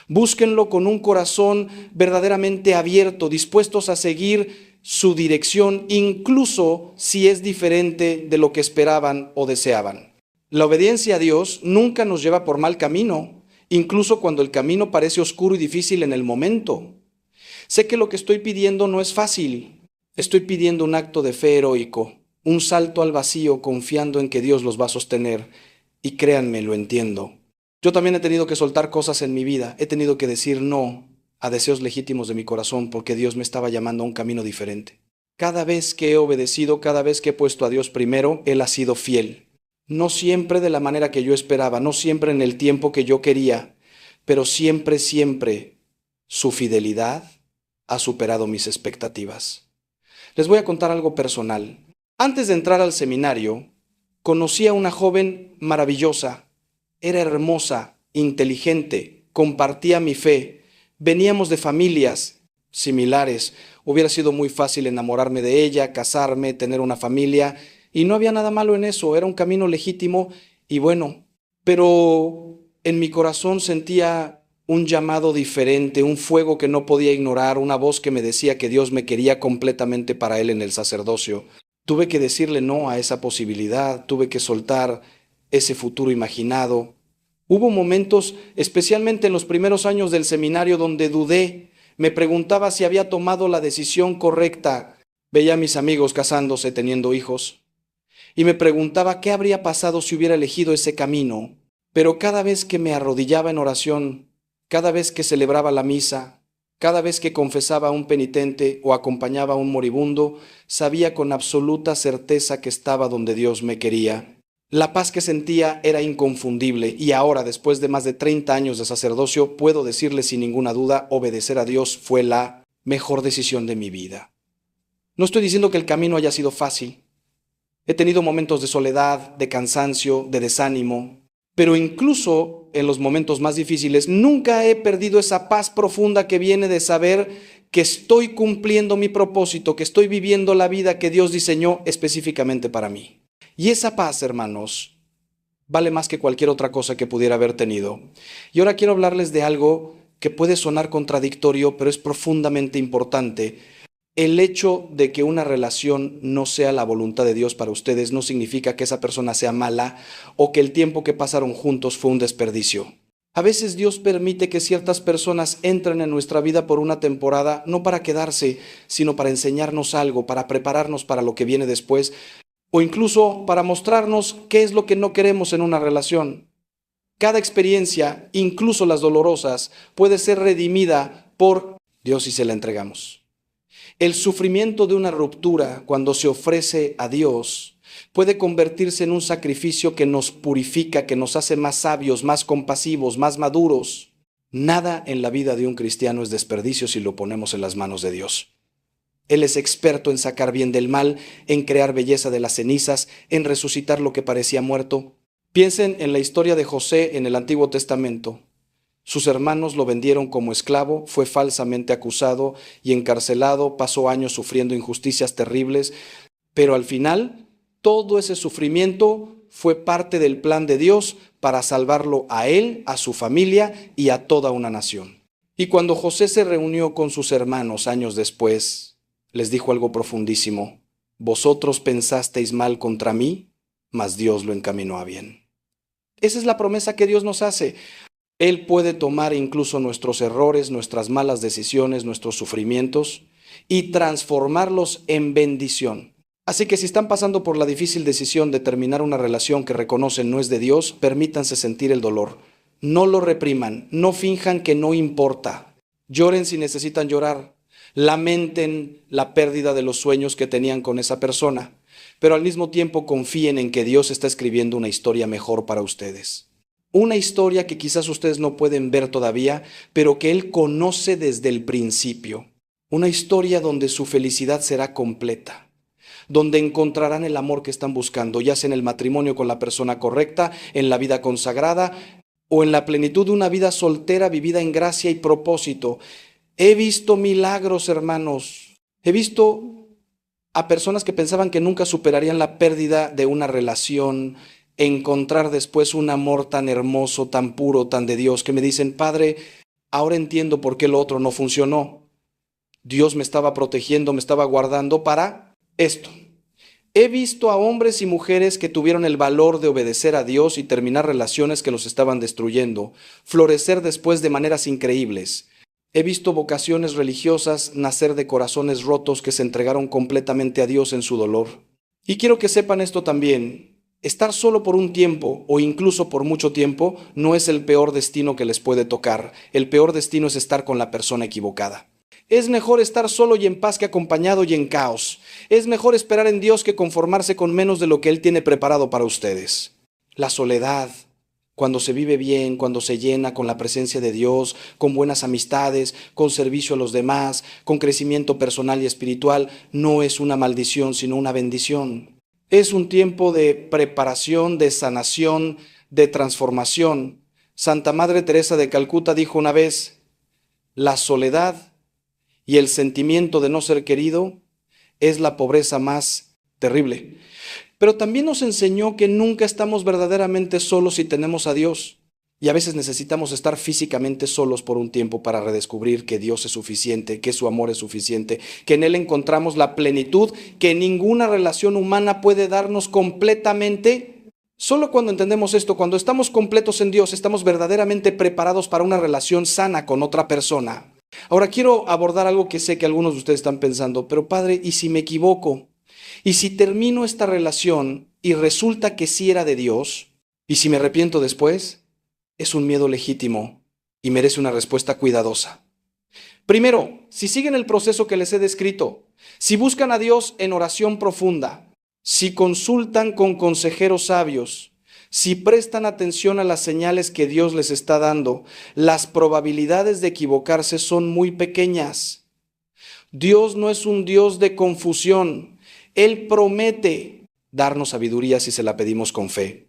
Búsquenlo con un corazón verdaderamente abierto, dispuestos a seguir su dirección, incluso si es diferente de lo que esperaban o deseaban. La obediencia a Dios nunca nos lleva por mal camino, incluso cuando el camino parece oscuro y difícil en el momento. Sé que lo que estoy pidiendo no es fácil. Estoy pidiendo un acto de fe heroico, un salto al vacío confiando en que Dios los va a sostener. Y créanme, lo entiendo. Yo también he tenido que soltar cosas en mi vida, he tenido que decir no a deseos legítimos de mi corazón porque Dios me estaba llamando a un camino diferente. Cada vez que he obedecido, cada vez que he puesto a Dios primero, Él ha sido fiel. No siempre de la manera que yo esperaba, no siempre en el tiempo que yo quería, pero siempre su fidelidad ha superado mis expectativas. Les voy a contar algo personal. Antes de entrar al seminario, conocí a una joven maravillosa. Era hermosa, inteligente, compartía mi fe, Veníamos de familias similares. Hubiera sido muy fácil enamorarme de ella, casarme, tener una familia, y no había nada malo en eso, era un camino legítimo y bueno, pero en mi corazón sentía un llamado diferente, un fuego que no podía ignorar, una voz que me decía que Dios me quería completamente para Él en el sacerdocio. Tuve que decirle no a esa posibilidad, tuve que soltar ese futuro imaginado. Hubo momentos, especialmente en los primeros años del seminario, donde dudé, me preguntaba si había tomado la decisión correcta. Veía a mis amigos casándose, teniendo hijos, y me preguntaba qué habría pasado si hubiera elegido ese camino. Pero cada vez que me arrodillaba en oración, cada vez que celebraba la misa, cada vez que confesaba a un penitente o acompañaba a un moribundo, sabía con absoluta certeza que estaba donde Dios me quería. La paz que sentía era inconfundible y ahora, después de más de 30 años de sacerdocio, puedo decirle sin ninguna duda, obedecer a Dios fue la mejor decisión de mi vida. No estoy diciendo que el camino haya sido fácil. He tenido momentos de soledad, de cansancio, de desánimo, pero incluso en los momentos más difíciles nunca he perdido esa paz profunda que viene de saber que estoy cumpliendo mi propósito, que estoy viviendo la vida que Dios diseñó específicamente para mí. Y esa paz, hermanos, vale más que cualquier otra cosa que pudiera haber tenido. Y ahora quiero hablarles de algo que puede sonar contradictorio, pero es profundamente importante. El hecho de que una relación no sea la voluntad de Dios para ustedes no significa que esa persona sea mala o que el tiempo que pasaron juntos fue un desperdicio. A veces Dios permite que ciertas personas entren en nuestra vida por una temporada, no para quedarse, sino para enseñarnos algo, para prepararnos para lo que viene después, o incluso para mostrarnos qué es lo que no queremos en una relación. Cada experiencia, incluso las dolorosas, puede ser redimida por Dios si se la entregamos. El sufrimiento de una ruptura, cuando se ofrece a Dios, puede convertirse en un sacrificio que nos purifica, que nos hace más sabios, más compasivos, más maduros. Nada en la vida de un cristiano es desperdicio si lo ponemos en las manos de Dios. Él es experto en sacar bien del mal, en crear belleza de las cenizas, en resucitar lo que parecía muerto. Piensen en la historia de José en el Antiguo Testamento. Sus hermanos lo vendieron como esclavo, fue falsamente acusado y encarcelado, pasó años sufriendo injusticias terribles, pero al final todo ese sufrimiento fue parte del plan de Dios para salvarlo a él, a su familia y a toda una nación. Y cuando José se reunió con sus hermanos años después, les dijo algo profundísimo: vosotros pensasteis mal contra mí, mas Dios lo encaminó a bien. Esa es la promesa que Dios nos hace. Él puede tomar incluso nuestros errores, nuestras malas decisiones, nuestros sufrimientos y transformarlos en bendición. Así que si están pasando por la difícil decisión de terminar una relación que reconocen no es de Dios, permítanse sentir el dolor. No lo repriman, no finjan que no importa. Lloren si necesitan llorar. Lamenten la pérdida de los sueños que tenían con esa persona, pero al mismo tiempo confíen en que Dios está escribiendo una historia mejor para ustedes. Una historia que quizás ustedes no pueden ver todavía, pero que Él conoce desde el principio. Una historia donde su felicidad será completa, donde encontrarán el amor que están buscando, ya sea en el matrimonio con la persona correcta, en la vida consagrada o en la plenitud de una vida soltera vivida en gracia y propósito. He visto milagros, hermanos. He visto a personas que pensaban que nunca superarían la pérdida de una relación, encontrar después un amor tan hermoso, tan puro, tan de Dios, que me dicen: Padre, ahora entiendo por qué lo otro no funcionó. Dios me estaba protegiendo, me estaba guardando para esto. He visto a hombres y mujeres que tuvieron el valor de obedecer a Dios y terminar relaciones que los estaban destruyendo, florecer después de maneras increíbles. He visto vocaciones religiosas nacer de corazones rotos que se entregaron completamente a Dios en su dolor. Y quiero que sepan esto también: estar solo por un tiempo o incluso por mucho tiempo no es el peor destino que les puede tocar. El peor destino es estar con la persona equivocada. Es mejor estar solo y en paz que acompañado y en caos. Es mejor esperar en Dios que conformarse con menos de lo que Él tiene preparado para ustedes. La soledad, cuando se vive bien, cuando se llena con la presencia de Dios, con buenas amistades, con servicio a los demás, con crecimiento personal y espiritual, no es una maldición, sino una bendición. Es un tiempo de preparación, de sanación, de transformación. Santa Madre Teresa de Calcuta dijo una vez: la soledad y el sentimiento de no ser querido es la pobreza más terrible. Pero también nos enseñó que nunca estamos verdaderamente solos si tenemos a Dios. Y a veces necesitamos estar físicamente solos por un tiempo para redescubrir que Dios es suficiente, que su amor es suficiente, que en Él encontramos la plenitud que ninguna relación humana puede darnos completamente. Solo cuando entendemos esto, cuando estamos completos en Dios, estamos verdaderamente preparados para una relación sana con otra persona. Ahora quiero abordar algo que sé que algunos de ustedes están pensando, pero Padre, ¿y si me equivoco? ¿Y si termino esta relación y resulta que sí era de Dios? ¿Y si me arrepiento después? Es un miedo legítimo y merece una respuesta cuidadosa. Primero, si siguen el proceso que les he descrito, si buscan a Dios en oración profunda, si consultan con consejeros sabios, si prestan atención a las señales que Dios les está dando, las probabilidades de equivocarse son muy pequeñas. Dios no es un Dios de confusión. Él promete darnos sabiduría si se la pedimos con fe.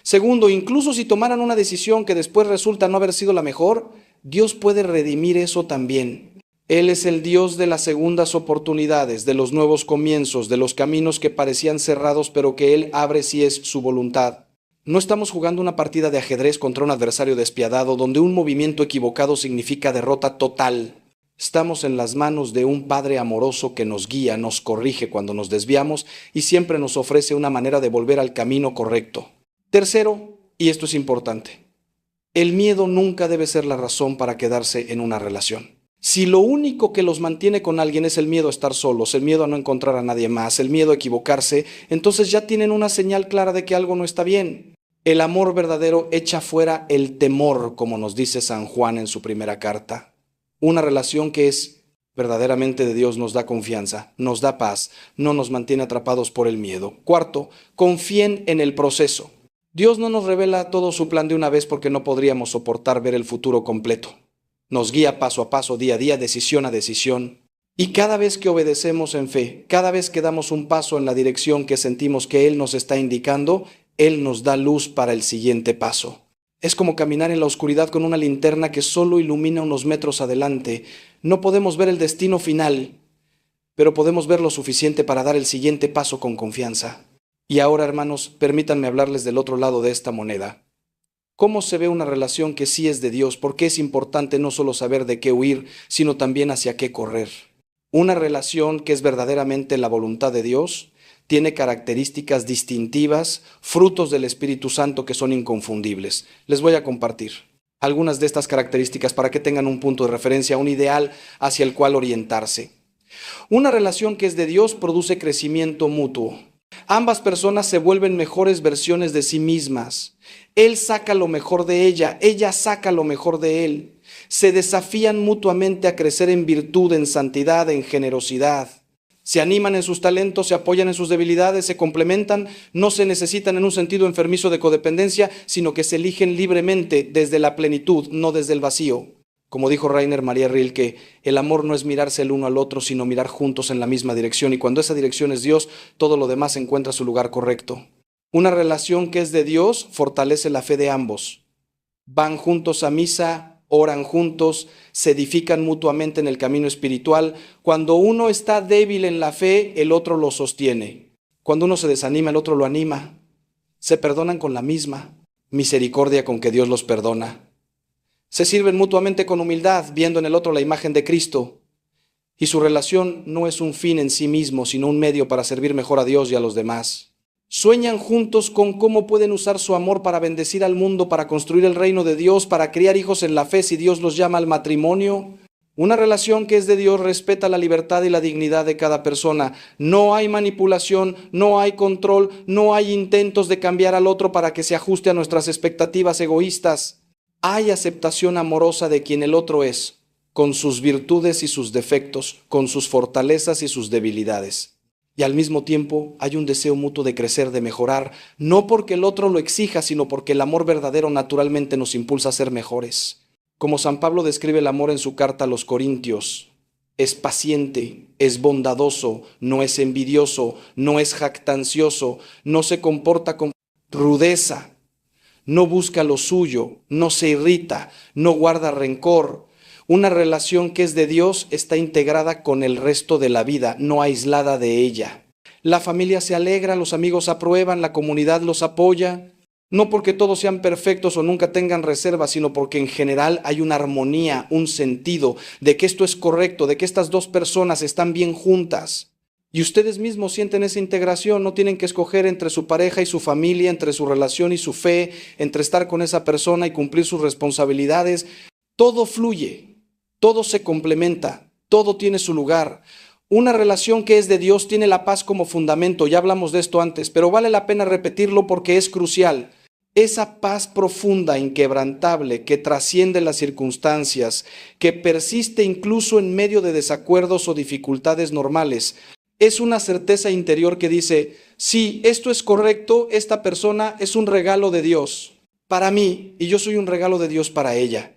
Segundo, incluso si tomaran una decisión que después resulta no haber sido la mejor, Dios puede redimir eso también. Él es el Dios de las segundas oportunidades, de los nuevos comienzos, de los caminos que parecían cerrados, pero que Él abre si es su voluntad. No estamos jugando una partida de ajedrez contra un adversario despiadado, donde un movimiento equivocado significa derrota total. Estamos en las manos de un Padre amoroso que nos guía, nos corrige cuando nos desviamos y siempre nos ofrece una manera de volver al camino correcto. Tercero, y esto es importante, el miedo nunca debe ser la razón para quedarse en una relación. Si lo único que los mantiene con alguien es el miedo a estar solos, el miedo a no encontrar a nadie más, el miedo a equivocarse, entonces ya tienen una señal clara de que algo no está bien. El amor verdadero echa fuera el temor, como nos dice San Juan en su primera carta. Una relación que es verdaderamente de Dios nos da confianza, nos da paz, no nos mantiene atrapados por el miedo. Cuarto, confíen en el proceso. Dios no nos revela todo su plan de una vez porque no podríamos soportar ver el futuro completo. Nos guía paso a paso, día a día, decisión a decisión. Y cada vez que obedecemos en fe, cada vez que damos un paso en la dirección que sentimos que Él nos está indicando, Él nos da luz para el siguiente paso. Es como caminar en la oscuridad con una linterna que solo ilumina unos metros adelante. No podemos ver el destino final, pero podemos ver lo suficiente para dar el siguiente paso con confianza. Y ahora, hermanos, permítanme hablarles del otro lado de esta moneda. ¿Cómo se ve una relación que sí es de Dios? ¿Por qué es importante no solo saber de qué huir, sino también hacia qué correr? Una relación que es verdaderamente la voluntad de Dios tiene características distintivas, frutos del Espíritu Santo que son inconfundibles. Les voy a compartir algunas de estas características para que tengan un punto de referencia, un ideal hacia el cual orientarse. Una relación que es de Dios produce crecimiento mutuo. Ambas personas se vuelven mejores versiones de sí mismas. Él saca lo mejor de ella saca lo mejor de él. Se desafían mutuamente a crecer en virtud, en santidad, en generosidad. Se animan en sus talentos, se apoyan en sus debilidades, se complementan, no se necesitan en un sentido enfermizo de codependencia, sino que se eligen libremente desde la plenitud, no desde el vacío. Como dijo Rainer Maria Rilke, el amor no es mirarse el uno al otro, sino mirar juntos en la misma dirección. Y cuando esa dirección es Dios, todo lo demás encuentra su lugar correcto. Una relación que es de Dios fortalece la fe de ambos. Van juntos a misa, oran juntos, se edifican mutuamente en el camino espiritual. Cuando uno está débil en la fe, el otro lo sostiene. Cuando uno se desanima, el otro lo anima. Se perdonan con la misma misericordia con que Dios los perdona. Se sirven mutuamente con humildad, viendo en el otro la imagen de Cristo. Y su relación no es un fin en sí mismo, sino un medio para servir mejor a Dios y a los demás. Sueñan juntos con cómo pueden usar su amor para bendecir al mundo, para construir el reino de Dios, para criar hijos en la fe si Dios los llama al matrimonio. Una relación que es de Dios respeta la libertad y la dignidad de cada persona. No hay manipulación, no hay control, no hay intentos de cambiar al otro para que se ajuste a nuestras expectativas egoístas. Hay aceptación amorosa de quien el otro es, con sus virtudes y sus defectos, con sus fortalezas y sus debilidades. Y al mismo tiempo hay un deseo mutuo de crecer, de mejorar, no porque el otro lo exija, sino porque el amor verdadero naturalmente nos impulsa a ser mejores. Como San Pablo describe el amor en su carta a los Corintios, es paciente, es bondadoso, no es envidioso, no es jactancioso, no se comporta con rudeza. No busca lo suyo, no se irrita, no guarda rencor. Una relación que es de Dios está integrada con el resto de la vida, no aislada de ella. La familia se alegra, los amigos aprueban, la comunidad los apoya. No porque todos sean perfectos o nunca tengan reservas, sino porque en general hay una armonía, un sentido de que esto es correcto, de que estas dos personas están bien juntas. Y ustedes mismos sienten esa integración, no tienen que escoger entre su pareja y su familia, entre su relación y su fe, entre estar con esa persona y cumplir sus responsabilidades. Todo fluye, todo se complementa, todo tiene su lugar. Una relación que es de Dios tiene la paz como fundamento, ya hablamos de esto antes, pero vale la pena repetirlo porque es crucial. Esa paz profunda, inquebrantable, que trasciende las circunstancias, que persiste incluso en medio de desacuerdos o dificultades normales, es una certeza interior que dice, sí, esto es correcto, esta persona es un regalo de Dios para mí y yo soy un regalo de Dios para ella.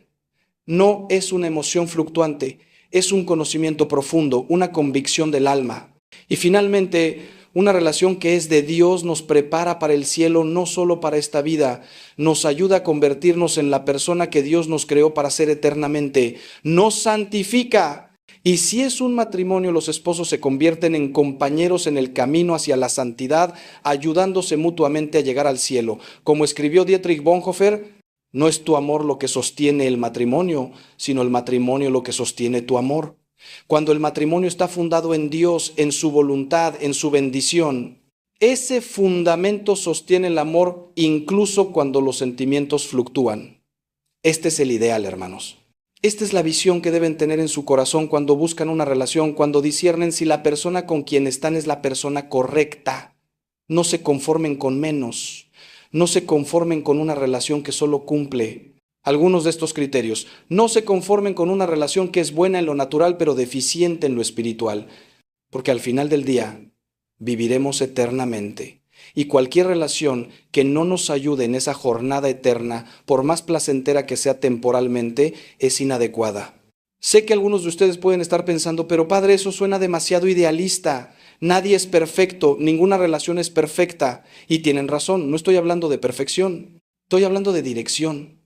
No es una emoción fluctuante, es un conocimiento profundo, una convicción del alma. Y finalmente, una relación que es de Dios nos prepara para el cielo, no solo para esta vida, nos ayuda a convertirnos en la persona que Dios nos creó para ser eternamente, nos santifica. Y si es un matrimonio, los esposos se convierten en compañeros en el camino hacia la santidad, ayudándose mutuamente a llegar al cielo. Como escribió Dietrich Bonhoeffer, no es tu amor lo que sostiene el matrimonio, sino el matrimonio lo que sostiene tu amor. Cuando el matrimonio está fundado en Dios, en su voluntad, en su bendición, ese fundamento sostiene el amor incluso cuando los sentimientos fluctúan. Este es el ideal, hermanos. Esta es la visión que deben tener en su corazón cuando buscan una relación, cuando disciernen si la persona con quien están es la persona correcta. No se conformen con menos. No se conformen con una relación que solo cumple algunos de estos criterios. No se conformen con una relación que es buena en lo natural pero deficiente en lo espiritual, porque al final del día viviremos eternamente. Y cualquier relación que no nos ayude en esa jornada eterna, por más placentera que sea temporalmente, es inadecuada. Sé que algunos de ustedes pueden estar pensando, pero padre, eso suena demasiado idealista. Nadie es perfecto, ninguna relación es perfecta. Y tienen razón, no estoy hablando de perfección, estoy hablando de dirección.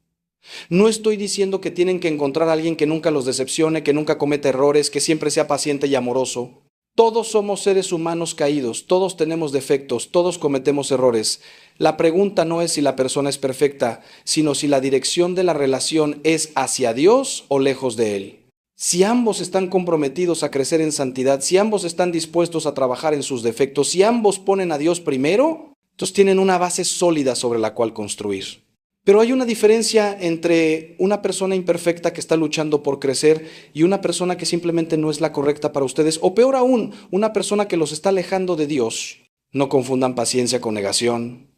No estoy diciendo que tienen que encontrar a alguien que nunca los decepcione, que nunca cometa errores, que siempre sea paciente y amoroso. Todos somos seres humanos caídos, todos tenemos defectos, todos cometemos errores. La pregunta no es si la persona es perfecta, sino si la dirección de la relación es hacia Dios o lejos de Él. Si ambos están comprometidos a crecer en santidad, si ambos están dispuestos a trabajar en sus defectos, si ambos ponen a Dios primero, entonces tienen una base sólida sobre la cual construir. Pero hay una diferencia entre una persona imperfecta que está luchando por crecer y una persona que simplemente no es la correcta para ustedes, o peor aún, una persona que los está alejando de Dios. No confundan paciencia con negación.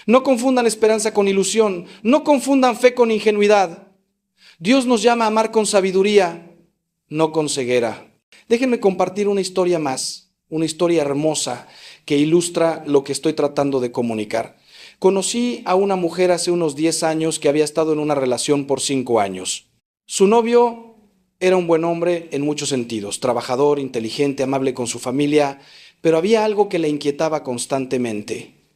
No confundan esperanza con ilusión. No confundan fe con ingenuidad. Dios nos llama a amar con sabiduría, no con ceguera. Déjenme compartir una historia más, una historia hermosa que ilustra lo que estoy tratando de comunicar. Conocí a una mujer hace unos 10 años que había estado en una relación por 5 años. Su novio era un buen hombre en muchos sentidos, trabajador, inteligente, amable con su familia, pero había algo que le inquietaba constantemente.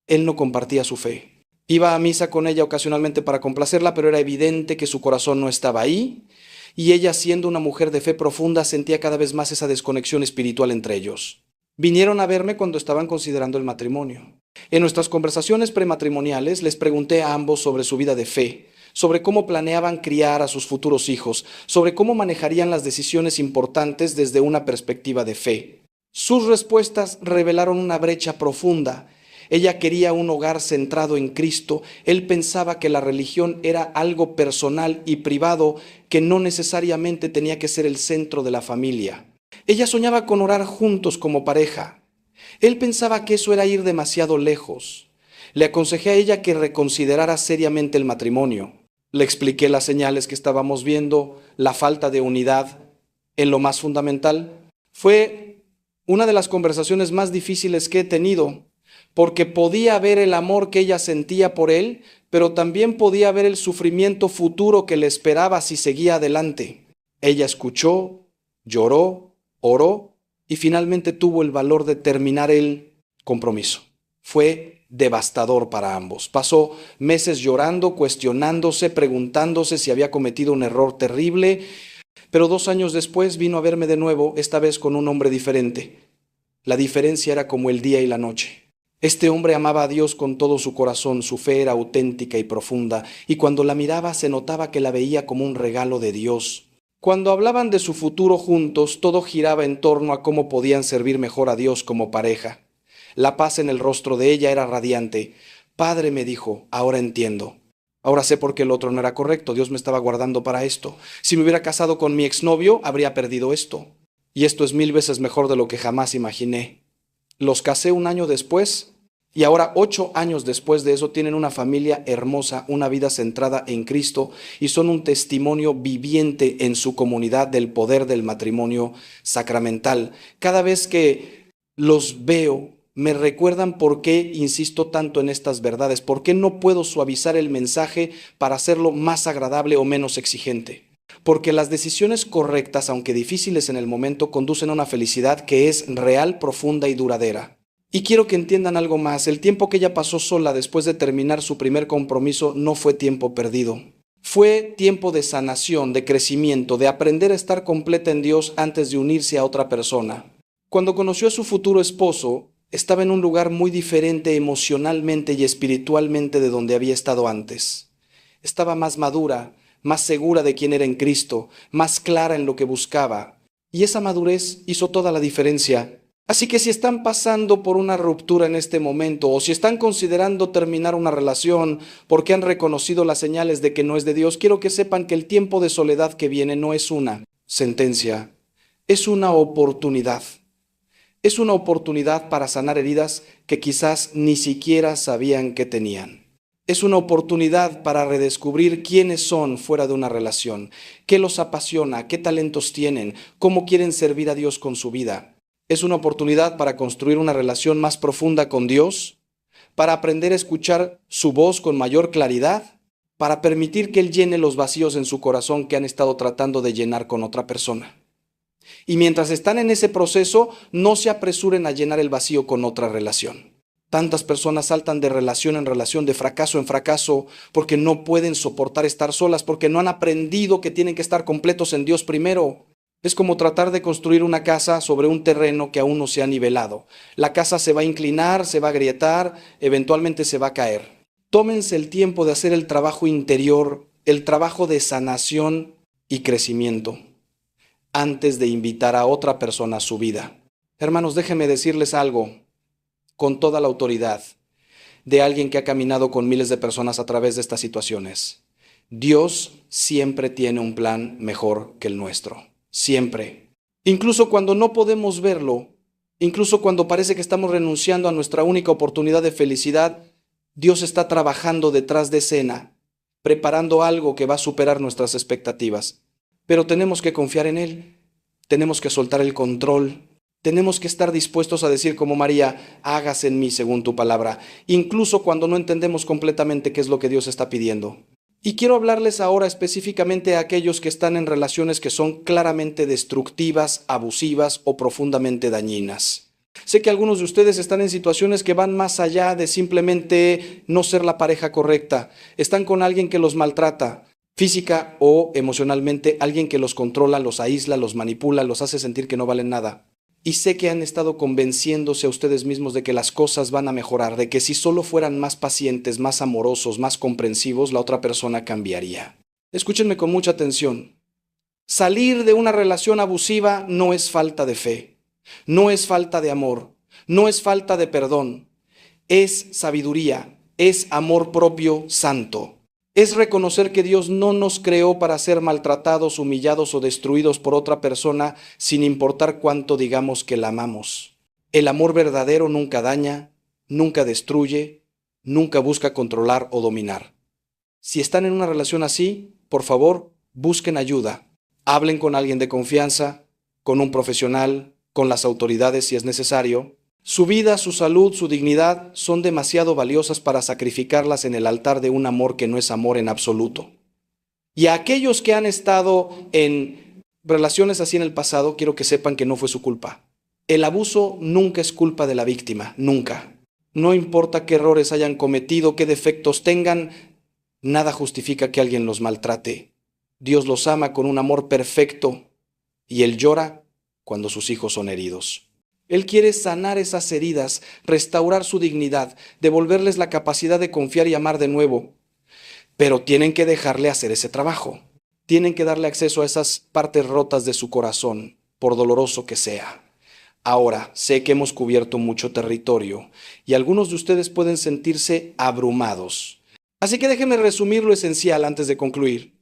Él no compartía su fe. Iba a misa con ella ocasionalmente para complacerla, pero era evidente que su corazón no estaba ahí, y ella, siendo una mujer de fe profunda, sentía cada vez más esa desconexión espiritual entre ellos. Vinieron a verme cuando estaban considerando el matrimonio. En nuestras conversaciones prematrimoniales les pregunté a ambos sobre su vida de fe, sobre cómo planeaban criar a sus futuros hijos, sobre cómo manejarían las decisiones importantes desde una perspectiva de fe. Sus respuestas revelaron una brecha profunda. Ella quería un hogar centrado en Cristo. Él pensaba que la religión era algo personal y privado que no necesariamente tenía que ser el centro de la familia. Ella soñaba con orar juntos como pareja. Él pensaba que eso era ir demasiado lejos. Le aconsejé a ella que reconsiderara seriamente el matrimonio. Le expliqué las señales que estábamos viendo, la falta de unidad en lo más fundamental. Fue una de las conversaciones más difíciles que he tenido, porque podía ver el amor que ella sentía por él, pero también podía ver el sufrimiento futuro que le esperaba si seguía adelante. Ella escuchó, lloró, oró y finalmente tuvo el valor de terminar el compromiso. Fue devastador para ambos. Pasó meses llorando, cuestionándose, preguntándose si había cometido un error terrible, pero 2 años después vino a verme de nuevo, esta vez con un hombre diferente. La diferencia era como el día y la noche. Este hombre amaba a Dios con todo su corazón, su fe era auténtica y profunda, y cuando la miraba se notaba que la veía como un regalo de Dios. Cuando hablaban de su futuro juntos, todo giraba en torno a cómo podían servir mejor a Dios como pareja. La paz en el rostro de ella era radiante. Padre, me dijo, ahora entiendo. Ahora sé por qué el otro no era correcto. Dios me estaba guardando para esto. Si me hubiera casado con mi exnovio, habría perdido esto. Y esto es 1000 veces mejor de lo que jamás imaginé. Los casé 1 año después y ahora 8 años después de eso tienen una familia hermosa, una vida centrada en Cristo y son un testimonio viviente en su comunidad del poder del matrimonio sacramental. Cada vez que los veo, me recuerdan por qué insisto tanto en estas verdades, por qué no puedo suavizar el mensaje para hacerlo más agradable o menos exigente. Porque las decisiones correctas, aunque difíciles en el momento, conducen a una felicidad que es real, profunda y duradera. Y quiero que entiendan algo más. El tiempo que ella pasó sola después de terminar su primer compromiso no fue tiempo perdido. Fue tiempo de sanación, de crecimiento, de aprender a estar completa en Dios antes de unirse a otra persona. Cuando conoció a su futuro esposo, estaba en un lugar muy diferente emocionalmente y espiritualmente de donde había estado antes. Estaba más madura, más segura de quién era en Cristo, más clara en lo que buscaba. Y esa madurez hizo toda la diferencia. Así que si están pasando por una ruptura en este momento, o si están considerando terminar una relación porque han reconocido las señales de que no es de Dios, quiero que sepan que el tiempo de soledad que viene no es una sentencia, es una oportunidad. Es una oportunidad para sanar heridas que quizás ni siquiera sabían que tenían. Es una oportunidad para redescubrir quiénes son fuera de una relación, qué los apasiona, qué talentos tienen, cómo quieren servir a Dios con su vida. Es una oportunidad para construir una relación más profunda con Dios, para aprender a escuchar su voz con mayor claridad, para permitir que Él llene los vacíos en su corazón que han estado tratando de llenar con otra persona. Y mientras están en ese proceso, no se apresuren a llenar el vacío con otra relación. Tantas personas saltan de relación en relación, de fracaso en fracaso, porque no pueden soportar estar solas, porque no han aprendido que tienen que estar completos en Dios primero. Es como tratar de construir una casa sobre un terreno que aún no se ha nivelado. La casa se va a inclinar, se va a agrietar, eventualmente se va a caer. Tómense el tiempo de hacer el trabajo interior, el trabajo de sanación y crecimiento, antes de invitar a otra persona a su vida. Hermanos, déjenme decirles algo con toda la autoridad de alguien que ha caminado con miles de personas a través de estas situaciones. Dios siempre tiene un plan mejor que el nuestro. Siempre. Incluso cuando no podemos verlo, incluso cuando parece que estamos renunciando a nuestra única oportunidad de felicidad, Dios está trabajando detrás de escena, preparando algo que va a superar nuestras expectativas. Pero tenemos que confiar en Él, tenemos que soltar el control, tenemos que estar dispuestos a decir como María, hágase en mí según tu palabra, incluso cuando no entendemos completamente qué es lo que Dios está pidiendo. Y quiero hablarles ahora específicamente a aquellos que están en relaciones que son claramente destructivas, abusivas o profundamente dañinas. Sé que algunos de ustedes están en situaciones que van más allá de simplemente no ser la pareja correcta. Están con alguien que los maltrata, física o emocionalmente, alguien que los controla, los aísla, los manipula, los hace sentir que no valen nada. Y sé que han estado convenciéndose a ustedes mismos de que las cosas van a mejorar, de que si solo fueran más pacientes, más amorosos, más comprensivos, la otra persona cambiaría. Escúchenme con mucha atención. Salir de una relación abusiva no es falta de fe, no es falta de amor, no es falta de perdón, es sabiduría, es amor propio santo. Es reconocer que Dios no nos creó para ser maltratados, humillados o destruidos por otra persona sin importar cuánto digamos que la amamos. El amor verdadero nunca daña, nunca destruye, nunca busca controlar o dominar. Si están en una relación así, por favor, busquen ayuda. Hablen con alguien de confianza, con un profesional, con las autoridades si es necesario. Su vida, su salud, su dignidad son demasiado valiosas para sacrificarlas en el altar de un amor que no es amor en absoluto. Y a aquellos que han estado en relaciones así en el pasado, quiero que sepan que no fue su culpa. El abuso nunca es culpa de la víctima, nunca. No importa qué errores hayan cometido, qué defectos tengan, nada justifica que alguien los maltrate. Dios los ama con un amor perfecto y Él llora cuando sus hijos son heridos. Él quiere sanar esas heridas, restaurar su dignidad, devolverles la capacidad de confiar y amar de nuevo. Pero tienen que dejarle hacer ese trabajo. Tienen que darle acceso a esas partes rotas de su corazón, por doloroso que sea. Ahora, sé que hemos cubierto mucho territorio y algunos de ustedes pueden sentirse abrumados. Así que déjenme resumir lo esencial antes de concluir.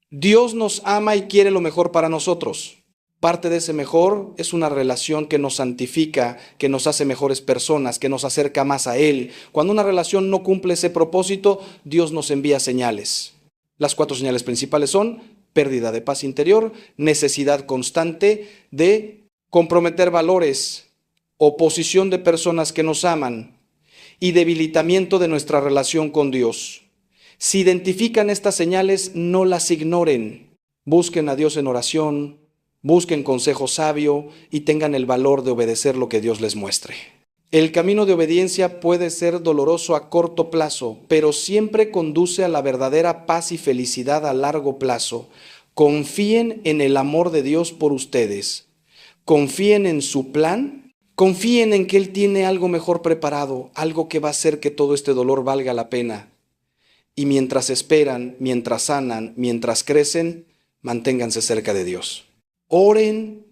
Dios nos ama y quiere lo mejor para nosotros. Parte de ese mejor es una relación que nos santifica, que nos hace mejores personas, que nos acerca más a Él. Cuando una relación no cumple ese propósito, Dios nos envía señales. Las 4 señales principales son pérdida de paz interior, necesidad constante de comprometer valores, oposición de personas que nos aman y debilitamiento de nuestra relación con Dios. Si identifican estas señales, no las ignoren. Busquen a Dios en oración, busquen consejo sabio y tengan el valor de obedecer lo que Dios les muestre. El camino de obediencia puede ser doloroso a corto plazo, pero siempre conduce a la verdadera paz y felicidad a largo plazo. Confíen en el amor de Dios por ustedes. Confíen en su plan. Confíen en que Él tiene algo mejor preparado, algo que va a hacer que todo este dolor valga la pena. Y mientras esperan, mientras sanan, mientras crecen, manténganse cerca de Dios. Oren,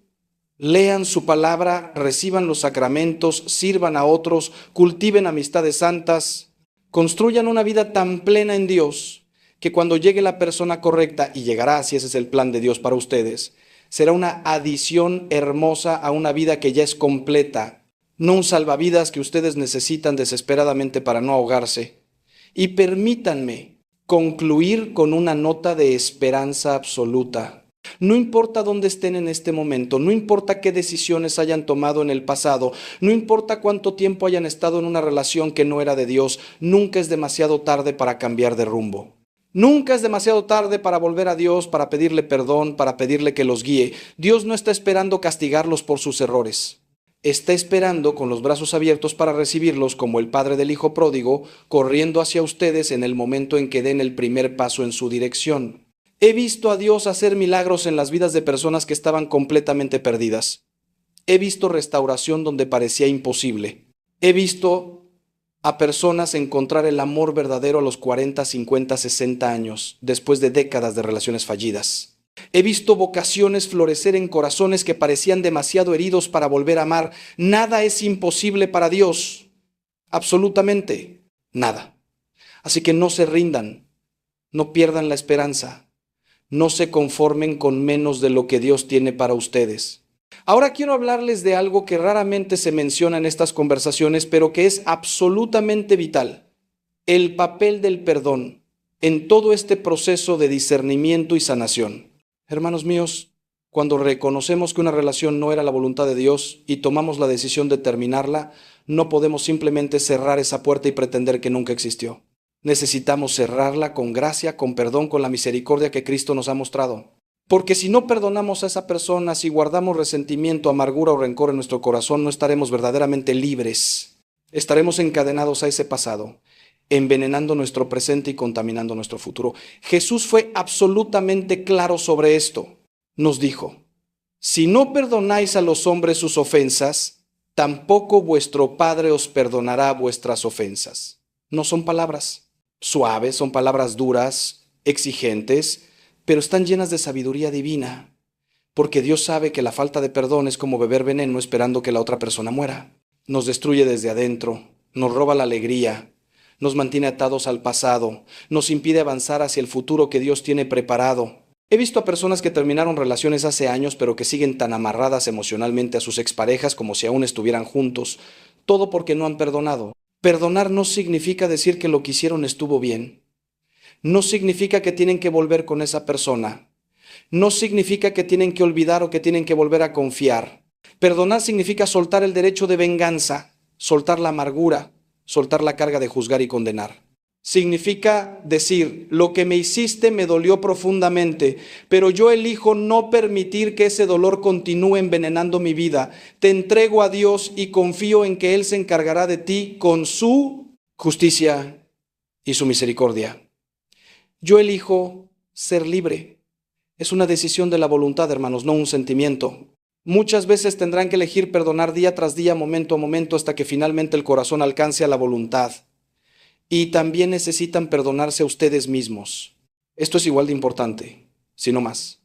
lean su palabra, reciban los sacramentos, sirvan a otros, cultiven amistades santas, construyan una vida tan plena en Dios que cuando llegue la persona correcta, y llegará si ese es el plan de Dios para ustedes, será una adición hermosa a una vida que ya es completa, no un salvavidas que ustedes necesitan desesperadamente para no ahogarse. Y permítanme concluir con una nota de esperanza absoluta. No importa dónde estén en este momento, no importa qué decisiones hayan tomado en el pasado, no importa cuánto tiempo hayan estado en una relación que no era de Dios, nunca es demasiado tarde para cambiar de rumbo. Nunca es demasiado tarde para volver a Dios, para pedirle perdón, para pedirle que los guíe. Dios no está esperando castigarlos por sus errores. Está esperando con los brazos abiertos para recibirlos como el padre del hijo pródigo, corriendo hacia ustedes en el momento en que den el primer paso en su dirección. He visto a Dios hacer milagros en las vidas de personas que estaban completamente perdidas. He visto restauración donde parecía imposible. He visto a personas encontrar el amor verdadero a los 40, 50, 60 años, después de décadas de relaciones fallidas. He visto vocaciones florecer en corazones que parecían demasiado heridos para volver a amar. Nada es imposible para Dios. Absolutamente nada. Así que no se rindan, no pierdan la esperanza, no se conformen con menos de lo que Dios tiene para ustedes. Ahora quiero hablarles de algo que raramente se menciona en estas conversaciones, pero que es absolutamente vital: el papel del perdón en todo este proceso de discernimiento y sanación. Hermanos míos, cuando reconocemos que una relación no era la voluntad de Dios y tomamos la decisión de terminarla, no podemos simplemente cerrar esa puerta y pretender que nunca existió. Necesitamos cerrarla con gracia, con perdón, con la misericordia que Cristo nos ha mostrado. Porque si no perdonamos a esa persona, si guardamos resentimiento, amargura o rencor en nuestro corazón, no estaremos verdaderamente libres. Estaremos encadenados a ese pasado, envenenando nuestro presente y contaminando nuestro futuro. Jesús fue absolutamente claro sobre esto. Nos dijo: si no perdonáis a los hombres sus ofensas, tampoco vuestro Padre os perdonará vuestras ofensas. No son palabras suaves, son palabras duras, exigentes, pero están llenas de sabiduría divina, porque Dios sabe que la falta de perdón es como beber veneno esperando que la otra persona muera. Nos destruye desde adentro, nos roba la alegría, nos mantiene atados al pasado, nos impide avanzar hacia el futuro que Dios tiene preparado. He visto a personas que terminaron relaciones hace años, pero que siguen tan amarradas emocionalmente a sus exparejas como si aún estuvieran juntos, todo porque no han perdonado. Perdonar no significa decir que lo que hicieron estuvo bien. No significa que tienen que volver con esa persona. No significa que tienen que olvidar o que tienen que volver a confiar. Perdonar significa soltar el derecho de venganza, soltar la amargura, soltar la carga de juzgar y condenar. Significa decir, lo que me hiciste me dolió profundamente, pero yo elijo no permitir que ese dolor continúe envenenando mi vida. Te entrego a Dios y confío en que Él se encargará de ti con su justicia y su misericordia. Yo elijo ser libre. Es una decisión de la voluntad, hermanos, no un sentimiento. Muchas veces tendrán que elegir perdonar día tras día, momento a momento, hasta que finalmente el corazón alcance a la voluntad. Y también necesitan perdonarse a ustedes mismos. Esto es igual de importante, si no más.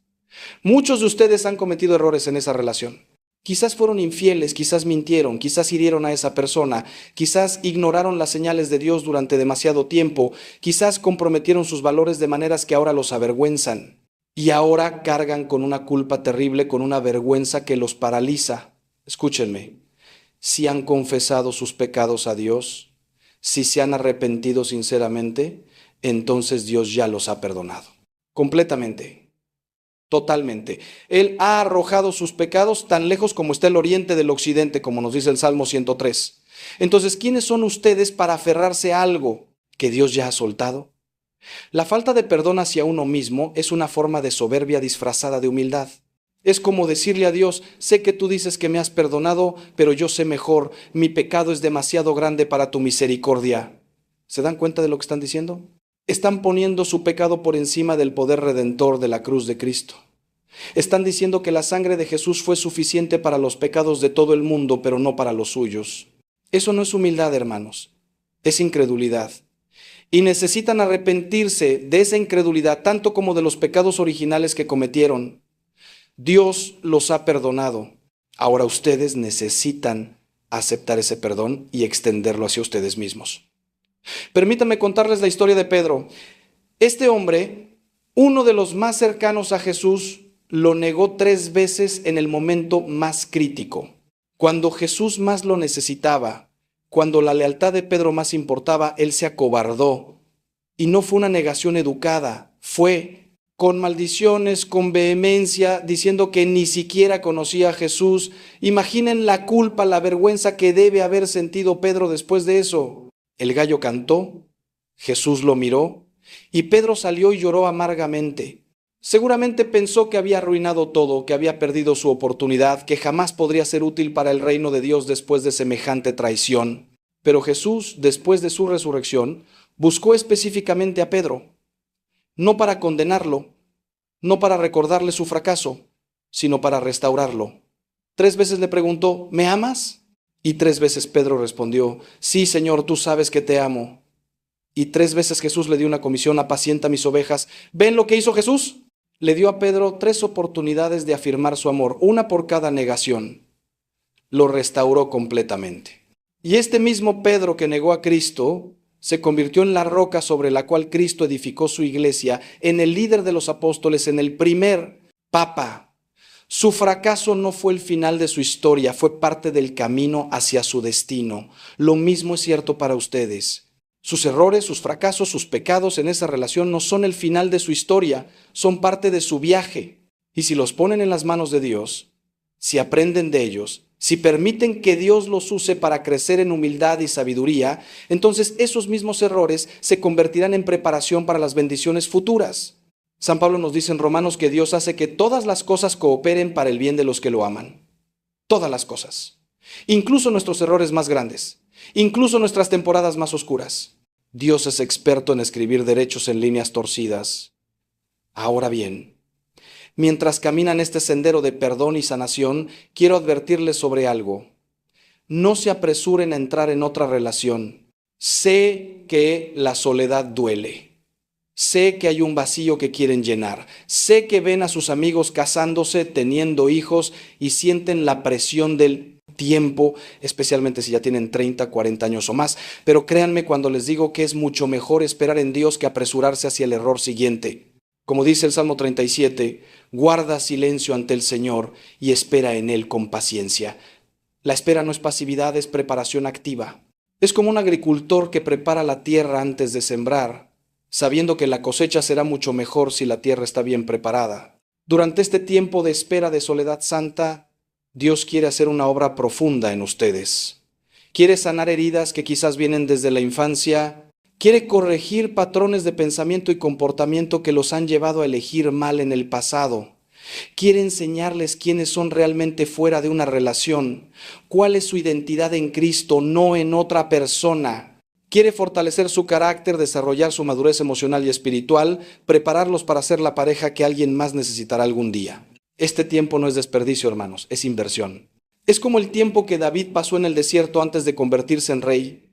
Muchos de ustedes han cometido errores en esa relación. Quizás fueron infieles, quizás mintieron, quizás hirieron a esa persona, quizás ignoraron las señales de Dios durante demasiado tiempo, quizás comprometieron sus valores de maneras que ahora los avergüenzan. Y ahora cargan con una culpa terrible, con una vergüenza que los paraliza. Escúchenme, si han confesado sus pecados a Dios, si se han arrepentido sinceramente, entonces Dios ya los ha perdonado. Completamente, totalmente. Él ha arrojado sus pecados tan lejos como está el oriente del occidente, como nos dice el Salmo 103. Entonces, ¿quiénes son ustedes para aferrarse a algo que Dios ya ha soltado? La falta de perdón hacia uno mismo es una forma de soberbia disfrazada de humildad. Es como decirle a Dios, sé que tú dices que me has perdonado, pero yo sé mejor, mi pecado es demasiado grande para tu misericordia. ¿Se dan cuenta de lo que están diciendo? Están poniendo su pecado por encima del poder redentor de la cruz de Cristo. Están diciendo que la sangre de Jesús fue suficiente para los pecados de todo el mundo, pero no para los suyos. Eso no es humildad, hermanos, es incredulidad. Y necesitan arrepentirse de esa incredulidad, tanto como de los pecados originales que cometieron. Dios los ha perdonado. Ahora ustedes necesitan aceptar ese perdón y extenderlo hacia ustedes mismos. Permítanme contarles la historia de Pedro. Este hombre, uno de los más cercanos a Jesús, lo negó 3 veces en el momento más crítico. Cuando Jesús más lo necesitaba, cuando la lealtad de Pedro más importaba, él se acobardó. Y no fue una negación educada, fue con maldiciones, con vehemencia, diciendo que ni siquiera conocía a Jesús. Imaginen la culpa, la vergüenza que debe haber sentido Pedro después de eso. El gallo cantó, Jesús lo miró, y Pedro salió y lloró amargamente. Seguramente pensó que había arruinado todo, que había perdido su oportunidad, que jamás podría ser útil para el reino de Dios después de semejante traición. Pero Jesús, después de su resurrección, buscó específicamente a Pedro. No para condenarlo, no para recordarle su fracaso, sino para restaurarlo. 3 veces le preguntó, ¿me amas? Y 3 veces Pedro respondió, sí, Señor, tú sabes que te amo. Y 3 veces Jesús le dio una comisión, apacienta mis ovejas. ¿Ven lo que hizo Jesús? Le dio a Pedro 3 oportunidades de afirmar su amor, una por cada negación. Lo restauró completamente. Y este mismo Pedro que negó a Cristo se convirtió en la roca sobre la cual Cristo edificó su iglesia, en el líder de los apóstoles, en el primer papa. Su fracaso no fue el final de su historia, fue parte del camino hacia su destino. Lo mismo es cierto para ustedes. Sus errores, sus fracasos, sus pecados en esa relación no son el final de su historia, son parte de su viaje. Y si los ponen en las manos de Dios, si aprenden de ellos, si permiten que Dios los use para crecer en humildad y sabiduría, entonces esos mismos errores se convertirán en preparación para las bendiciones futuras. San Pablo nos dice en Romanos que Dios hace que todas las cosas cooperen para el bien de los que lo aman. Todas las cosas. Incluso nuestros errores más grandes. Incluso nuestras temporadas más oscuras. Dios es experto en escribir derechos en líneas torcidas. Ahora bien, mientras caminan este sendero de perdón y sanación, quiero advertirles sobre algo. No se apresuren a entrar en otra relación. Sé que la soledad duele. Sé que hay un vacío que quieren llenar. Sé que ven a sus amigos casándose, teniendo hijos y sienten la presión del tiempo, especialmente si ya tienen 30, 40 años o más. Pero créanme cuando les digo que es mucho mejor esperar en Dios que apresurarse hacia el error siguiente. Como dice el Salmo 37, guarda silencio ante el Señor y espera en Él con paciencia. La espera no es pasividad, es preparación activa. Es como un agricultor que prepara la tierra antes de sembrar, sabiendo que la cosecha será mucho mejor si la tierra está bien preparada. Durante este tiempo de espera de soledad santa, Dios quiere hacer una obra profunda en ustedes. Quiere sanar heridas que quizás vienen desde la infancia, Quiere corregir patrones de pensamiento y comportamiento que los han llevado a elegir mal en el pasado. Quiere enseñarles quiénes son realmente fuera de una relación, cuál es su identidad en Cristo, no en otra persona. Quiere fortalecer su carácter, desarrollar su madurez emocional y espiritual, prepararlos para ser la pareja que alguien más necesitará algún día. Este tiempo no es desperdicio, hermanos, es inversión. Es como el tiempo que David pasó en el desierto antes de convertirse en rey,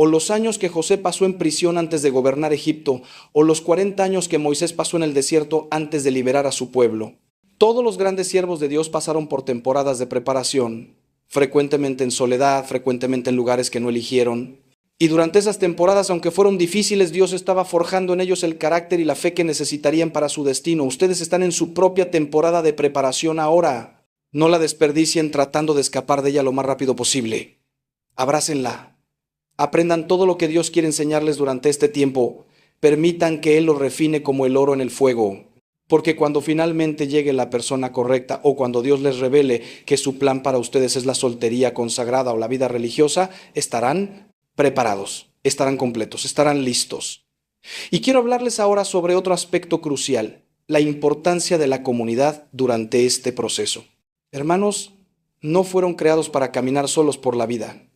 o los años que José pasó en prisión antes de gobernar Egipto, o los 40 años que Moisés pasó en el desierto antes de liberar a su pueblo. Todos los grandes siervos de Dios pasaron por temporadas de preparación, frecuentemente en soledad, frecuentemente en lugares que no eligieron. Y durante esas temporadas, aunque fueron difíciles, Dios estaba forjando en ellos el carácter y la fe que necesitarían para su destino. Ustedes están en su propia temporada de preparación ahora. No la desperdicien tratando de escapar de ella lo más rápido posible. Abrácenla. Aprendan todo lo que Dios quiere enseñarles durante este tiempo. Permitan que Él los refine como el oro en el fuego. Porque cuando finalmente llegue la persona correcta o cuando Dios les revele que su plan para ustedes es la soltería consagrada o la vida religiosa, estarán preparados, estarán completos, estarán listos. Y quiero hablarles ahora sobre otro aspecto crucial, la importancia de la comunidad durante este proceso. Hermanos, no fueron creados para caminar solos por la vida.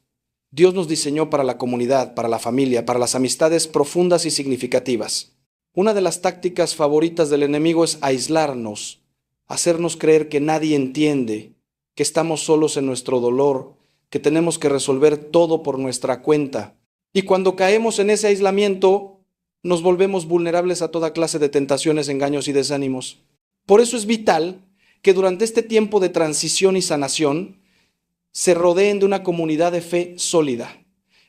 Dios nos diseñó para la comunidad, para la familia, para las amistades profundas y significativas. Una de las tácticas favoritas del enemigo es aislarnos, hacernos creer que nadie entiende, que estamos solos en nuestro dolor, que tenemos que resolver todo por nuestra cuenta. Y cuando caemos en ese aislamiento, nos volvemos vulnerables a toda clase de tentaciones, engaños y desánimos. Por eso es vital que durante este tiempo de transición y sanación, se rodeen de una comunidad de fe sólida.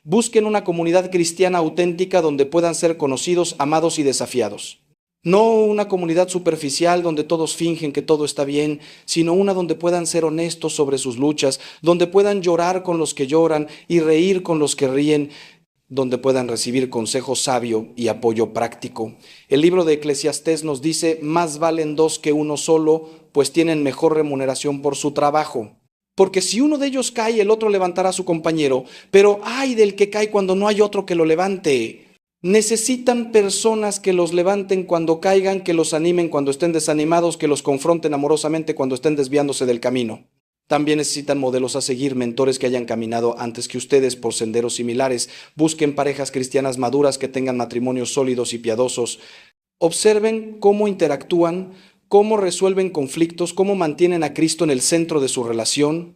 Busquen una comunidad cristiana auténtica donde puedan ser conocidos, amados y desafiados. No una comunidad superficial donde todos fingen que todo está bien, sino una donde puedan ser honestos sobre sus luchas, donde puedan llorar con los que lloran y reír con los que ríen, donde puedan recibir consejo sabio y apoyo práctico. El libro de Eclesiastés nos dice, más valen dos que uno solo, pues tienen mejor remuneración por su trabajo. Porque si uno de ellos cae, el otro levantará a su compañero, pero ay del que cae cuando no hay otro que lo levante. Necesitan personas que los levanten cuando caigan, que los animen cuando estén desanimados, que los confronten amorosamente cuando estén desviándose del camino. También necesitan modelos a seguir, mentores que hayan caminado antes que ustedes por senderos similares. Busquen parejas cristianas maduras que tengan matrimonios sólidos y piadosos. Observen cómo interactúan, cómo resuelven conflictos, cómo mantienen a Cristo en el centro de su relación.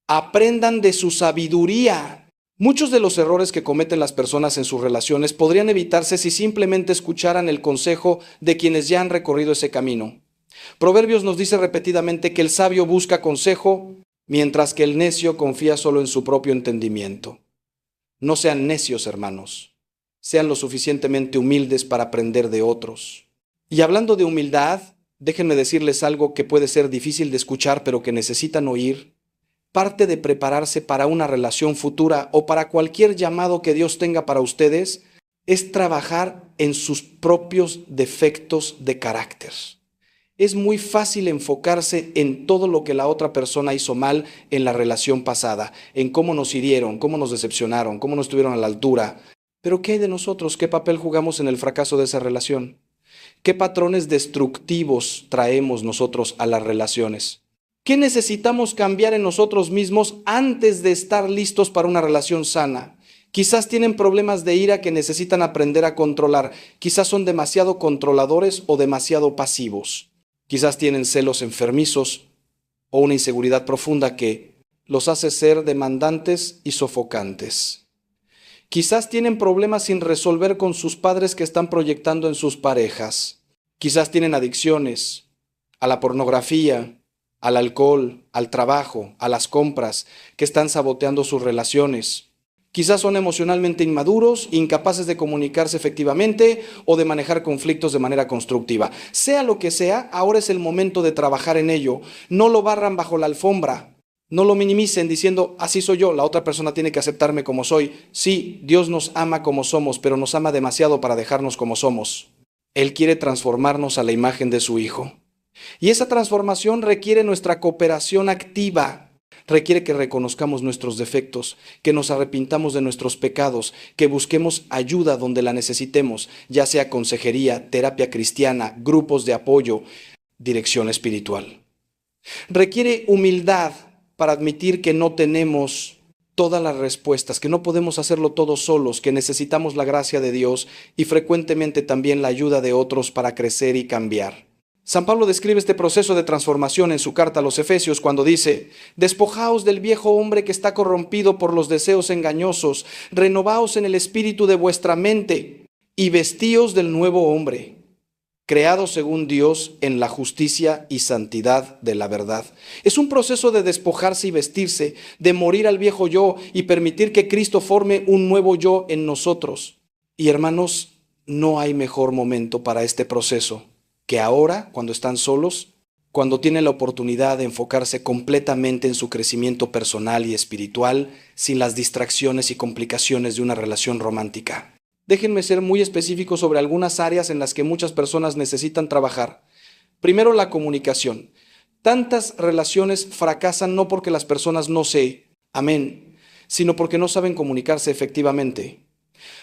Aprendan de su sabiduría. Muchos de los errores que cometen las personas en sus relaciones podrían evitarse si simplemente escucharan el consejo de quienes ya han recorrido ese camino. Proverbios nos dice repetidamente que el sabio busca consejo, mientras que el necio confía solo en su propio entendimiento. No sean necios, hermanos. Sean lo suficientemente humildes para aprender de otros. Y hablando de humildad, déjenme decirles algo que puede ser difícil de escuchar, pero que necesitan oír. Parte de prepararse para una relación futura o para cualquier llamado que Dios tenga para ustedes es trabajar en sus propios defectos de carácter. Es muy fácil enfocarse en todo lo que la otra persona hizo mal en la relación pasada, en cómo nos hirieron, cómo nos decepcionaron, cómo no estuvieron a la altura. Pero ¿qué hay de nosotros? ¿Qué papel jugamos en el fracaso de esa relación? ¿Qué patrones destructivos traemos nosotros a las relaciones? ¿Qué necesitamos cambiar en nosotros mismos antes de estar listos para una relación sana? Quizás tienen problemas de ira que necesitan aprender a controlar. Quizás son demasiado controladores o demasiado pasivos. Quizás tienen celos enfermizos o una inseguridad profunda que los hace ser demandantes y sofocantes. Quizás tienen problemas sin resolver con sus padres que están proyectando en sus parejas. Quizás tienen adicciones a la pornografía, al alcohol, al trabajo, a las compras, que están saboteando sus relaciones. Quizás son emocionalmente inmaduros, incapaces de comunicarse efectivamente o de manejar conflictos de manera constructiva. Sea lo que sea, ahora es el momento de trabajar en ello. No lo barran bajo la alfombra. No lo minimicen diciendo, así soy yo, la otra persona tiene que aceptarme como soy. Sí, Dios nos ama como somos, pero nos ama demasiado para dejarnos como somos. Él quiere transformarnos a la imagen de su Hijo. Y esa transformación requiere nuestra cooperación activa, Requiere que reconozcamos nuestros defectos, que nos arrepintamos de nuestros pecados, que busquemos ayuda donde la necesitemos, ya sea consejería, terapia cristiana, grupos de apoyo, dirección espiritual. Requiere humildad para admitir que no tenemos todas las respuestas, que no podemos hacerlo todos solos, que necesitamos la gracia de Dios y frecuentemente también la ayuda de otros para crecer y cambiar. San Pablo describe este proceso de transformación en su carta a los Efesios cuando dice: despojaos del viejo hombre que está corrompido por los deseos engañosos, renovaos en el espíritu de vuestra mente y vestíos del nuevo hombre, creado según Dios en la justicia y santidad de la verdad. Es un proceso de despojarse y vestirse, de morir al viejo yo y permitir que Cristo forme un nuevo yo en nosotros. Y hermanos, no hay mejor momento para este proceso que ahora, cuando están solos, cuando tienen la oportunidad de enfocarse completamente en su crecimiento personal y espiritual, sin las distracciones y complicaciones de una relación romántica. Déjenme ser muy específico sobre algunas áreas en las que muchas personas necesitan trabajar. Primero, la comunicación. Tantas relaciones fracasan no porque las personas no se amen, sino porque no saben comunicarse efectivamente.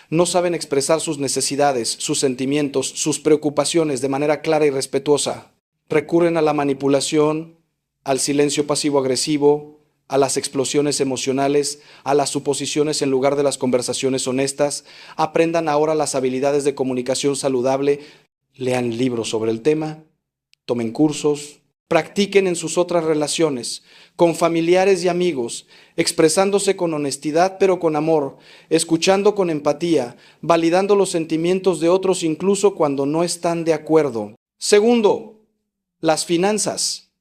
No saben expresar sus necesidades, sus sentimientos, sus preocupaciones de manera clara y respetuosa. Recurren a la manipulación, al silencio pasivo-agresivo, a las explosiones emocionales, a las suposiciones en lugar de las conversaciones honestas. Aprendan ahora las habilidades de comunicación saludable, lean libros sobre el tema, tomen cursos, practiquen en sus otras relaciones, con familiares y amigos, expresándose con honestidad pero con amor, escuchando con empatía, validando los sentimientos de otros incluso cuando no están de acuerdo. Segundo, las finanzas.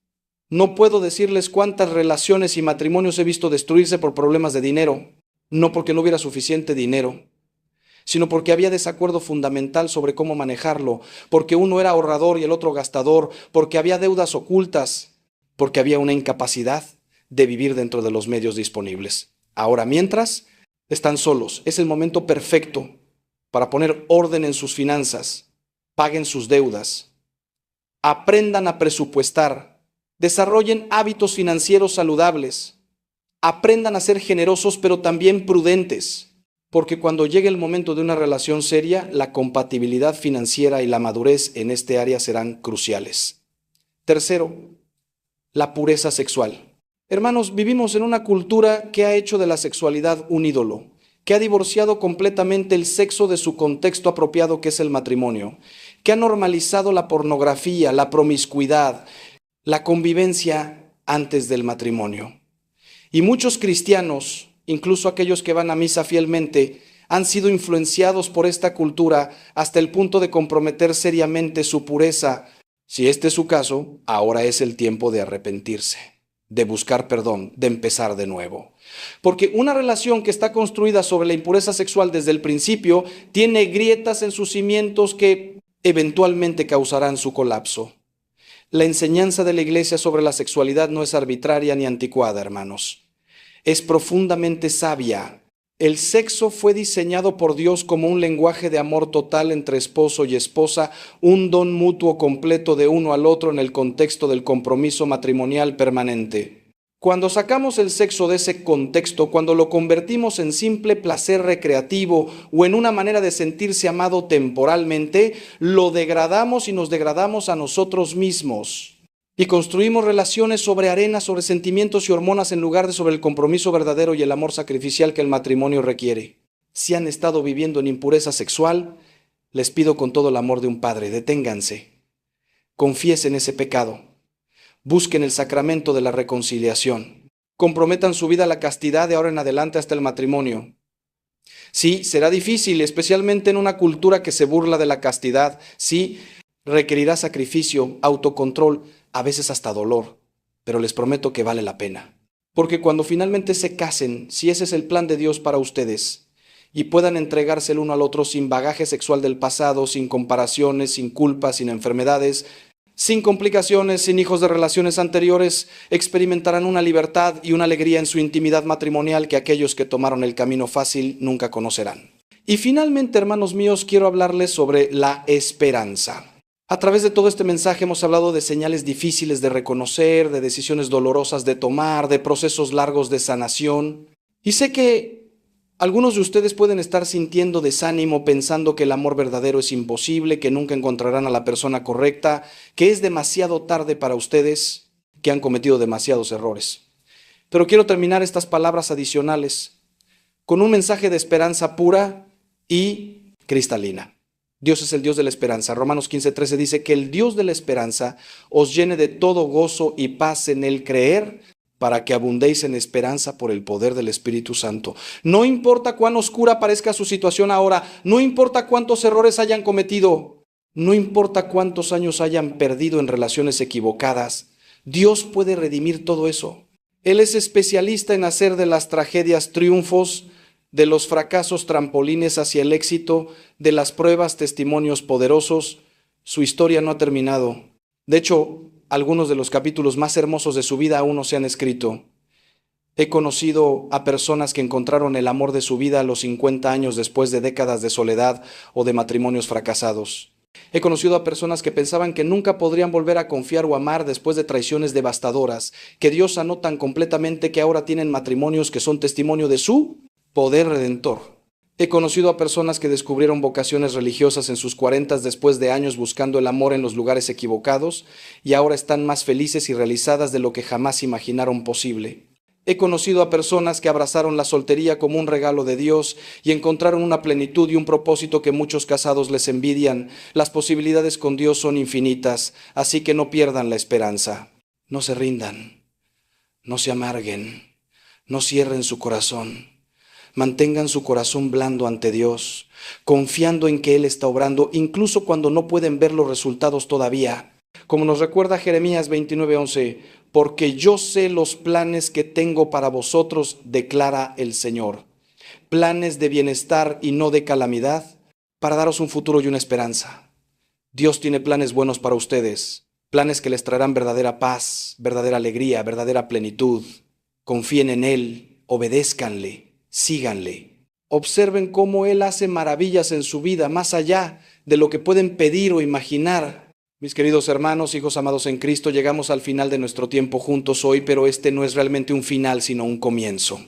No puedo decirles cuántas relaciones y matrimonios he visto destruirse por problemas de dinero, no porque no hubiera suficiente dinero, sino porque había desacuerdo fundamental sobre cómo manejarlo, porque uno era ahorrador y el otro gastador, porque había deudas ocultas, porque había una incapacidad de vivir dentro de los medios disponibles. Ahora, mientras están solos, es el momento perfecto para poner orden en sus finanzas, paguen sus deudas, aprendan a presupuestar, desarrollen hábitos financieros saludables, aprendan a ser generosos pero también prudentes, porque cuando llegue el momento de una relación seria, la compatibilidad financiera y la madurez en este área serán cruciales. Tercero, la pureza sexual. Hermanos, vivimos en una cultura que ha hecho de la sexualidad un ídolo, que ha divorciado completamente el sexo de su contexto apropiado que es el matrimonio, que ha normalizado la pornografía, la promiscuidad, la convivencia antes del matrimonio. Y muchos cristianos, incluso aquellos que van a misa fielmente, han sido influenciados por esta cultura hasta el punto de comprometer seriamente su pureza. Si este es su caso, ahora es el tiempo de arrepentirse, de buscar perdón, de empezar de nuevo. Porque una relación que está construida sobre la impureza sexual desde el principio tiene grietas en sus cimientos que eventualmente causarán su colapso. La enseñanza de la Iglesia sobre la sexualidad no es arbitraria ni anticuada, hermanos. Es profundamente sabia. El sexo fue diseñado por Dios como un lenguaje de amor total entre esposo y esposa, un don mutuo completo de uno al otro en el contexto del compromiso matrimonial permanente. Cuando sacamos el sexo de ese contexto, cuando lo convertimos en simple placer recreativo o en una manera de sentirse amado temporalmente, lo degradamos y nos degradamos a nosotros mismos. Y construimos relaciones sobre arena, sobre sentimientos y hormonas en lugar de sobre el compromiso verdadero y el amor sacrificial que el matrimonio requiere. Si han estado viviendo en impureza sexual, les pido con todo el amor de un padre, deténganse, confiesen ese pecado. Busquen el sacramento de la reconciliación. Comprometan su vida a la castidad de ahora en adelante hasta el matrimonio. Sí, será difícil, especialmente en una cultura que se burla de la castidad. Sí, requerirá sacrificio, autocontrol, a veces hasta dolor, pero les prometo que vale la pena. Porque cuando finalmente se casen, si ese es el plan de Dios para ustedes, y puedan entregarse el uno al otro sin bagaje sexual del pasado, sin comparaciones, sin culpas, sin enfermedades, sin complicaciones, sin hijos de relaciones anteriores, experimentarán una libertad y una alegría en su intimidad matrimonial que aquellos que tomaron el camino fácil nunca conocerán. Y finalmente, hermanos míos, quiero hablarles sobre la esperanza. A través de todo este mensaje hemos hablado de señales difíciles de reconocer, de decisiones dolorosas de tomar, de procesos largos de sanación. Y sé que algunos de ustedes pueden estar sintiendo desánimo, pensando que el amor verdadero es imposible, que nunca encontrarán a la persona correcta, que es demasiado tarde para ustedes, que han cometido demasiados errores. Pero quiero terminar estas palabras adicionales con un mensaje de esperanza pura y cristalina. Dios es el Dios de la esperanza. Romanos 15:13 dice que el Dios de la esperanza os llene de todo gozo y paz en el creer, para que abundéis en esperanza por el poder del Espíritu Santo. No importa cuán oscura parezca su situación ahora, no importa cuántos errores hayan cometido, no importa cuántos años hayan perdido en relaciones equivocadas, Dios puede redimir todo eso. Él es especialista en hacer de las tragedias triunfos, de los fracasos trampolines hacia el éxito, de las pruebas testimonios poderosos. Su historia no ha terminado. De hecho, algunos de los capítulos más hermosos de su vida aún no se han escrito. He conocido a personas que encontraron el amor de su vida a los 50 años después de décadas de soledad o de matrimonios fracasados. He conocido a personas que pensaban que nunca podrían volver a confiar o amar después de traiciones devastadoras, que Dios sanó tan completamente que ahora tienen matrimonios que son testimonio de su poder redentor. He conocido a personas que descubrieron vocaciones religiosas en sus 40 después de años buscando el amor en los lugares equivocados y ahora están más felices y realizadas de lo que jamás imaginaron posible. He conocido a personas que abrazaron la soltería como un regalo de Dios y encontraron una plenitud y un propósito que muchos casados les envidian. Las posibilidades con Dios son infinitas, así que no pierdan la esperanza. No se rindan, no se amarguen, no cierren su corazón. Mantengan su corazón blando ante Dios, confiando en que Él está obrando, incluso cuando no pueden ver los resultados todavía. Como nos recuerda Jeremías 29:11, porque yo sé los planes que tengo para vosotros, declara el Señor. Planes de bienestar y no de calamidad, para daros un futuro y una esperanza. Dios tiene planes buenos para ustedes, planes que les traerán verdadera paz, verdadera alegría, verdadera plenitud. Confíen en Él, obedézcanle. Síganle. Observen cómo Él hace maravillas en su vida, más allá de lo que pueden pedir o imaginar. Mis queridos hermanos, hijos amados en Cristo, llegamos al final de nuestro tiempo juntos hoy, pero este no es realmente un final, sino un comienzo.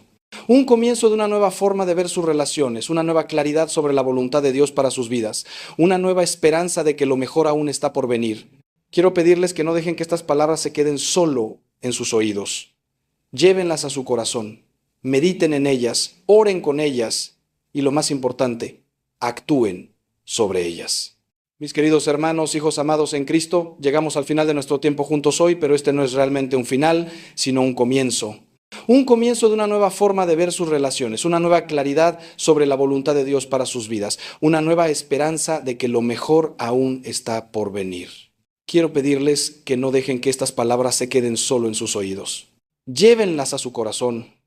Un comienzo de una nueva forma de ver sus relaciones, una nueva claridad sobre la voluntad de Dios para sus vidas, una nueva esperanza de que lo mejor aún está por venir. Quiero pedirles que no dejen que estas palabras se queden solo en sus oídos. Llévenlas a su corazón. Mediten en ellas, oren con ellas y lo más importante, actúen sobre ellas. Mis queridos hermanos, hijos amados en Cristo, llegamos al final de nuestro tiempo juntos hoy, pero este no es realmente un final, sino un comienzo. Un comienzo de una nueva forma de ver sus relaciones, una nueva claridad sobre la voluntad de Dios para sus vidas, una nueva esperanza de que lo mejor aún está por venir. Quiero pedirles que no dejen que estas palabras se queden solo en sus oídos. Llévenlas a su corazón.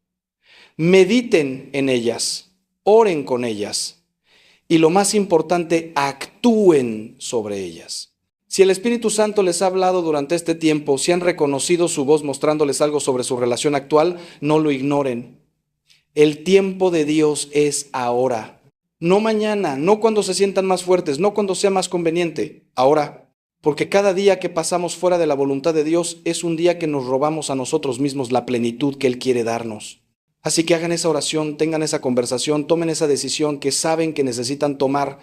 Mediten en ellas, oren con ellas y lo más importante, actúen sobre ellas. Si el Espíritu Santo les ha hablado durante este tiempo, si han reconocido su voz mostrándoles algo sobre su relación actual, no lo ignoren. El tiempo de Dios es ahora, no mañana, no cuando se sientan más fuertes, no cuando sea más conveniente, ahora. Porque cada día que pasamos fuera de la voluntad de Dios es un día que nos robamos a nosotros mismos la plenitud que Él quiere darnos. Así que hagan esa oración, tengan esa conversación, tomen esa decisión que saben que necesitan tomar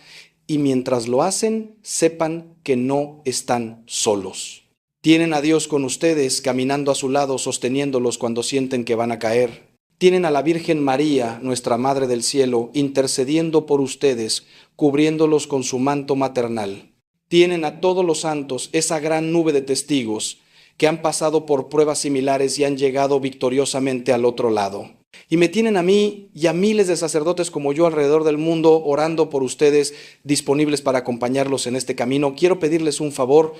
y mientras lo hacen, sepan que no están solos. Tienen a Dios con ustedes, caminando a su lado, sosteniéndolos cuando sienten que van a caer. Tienen a la Virgen María, nuestra Madre del Cielo, intercediendo por ustedes, cubriéndolos con su manto maternal. Tienen a todos los santos, esa gran nube de testigos que han pasado por pruebas similares y han llegado victoriosamente al otro lado. Y me tienen a mí y a miles de sacerdotes como yo alrededor del mundo orando por ustedes, disponibles para acompañarlos en este camino. Quiero pedirles un favor.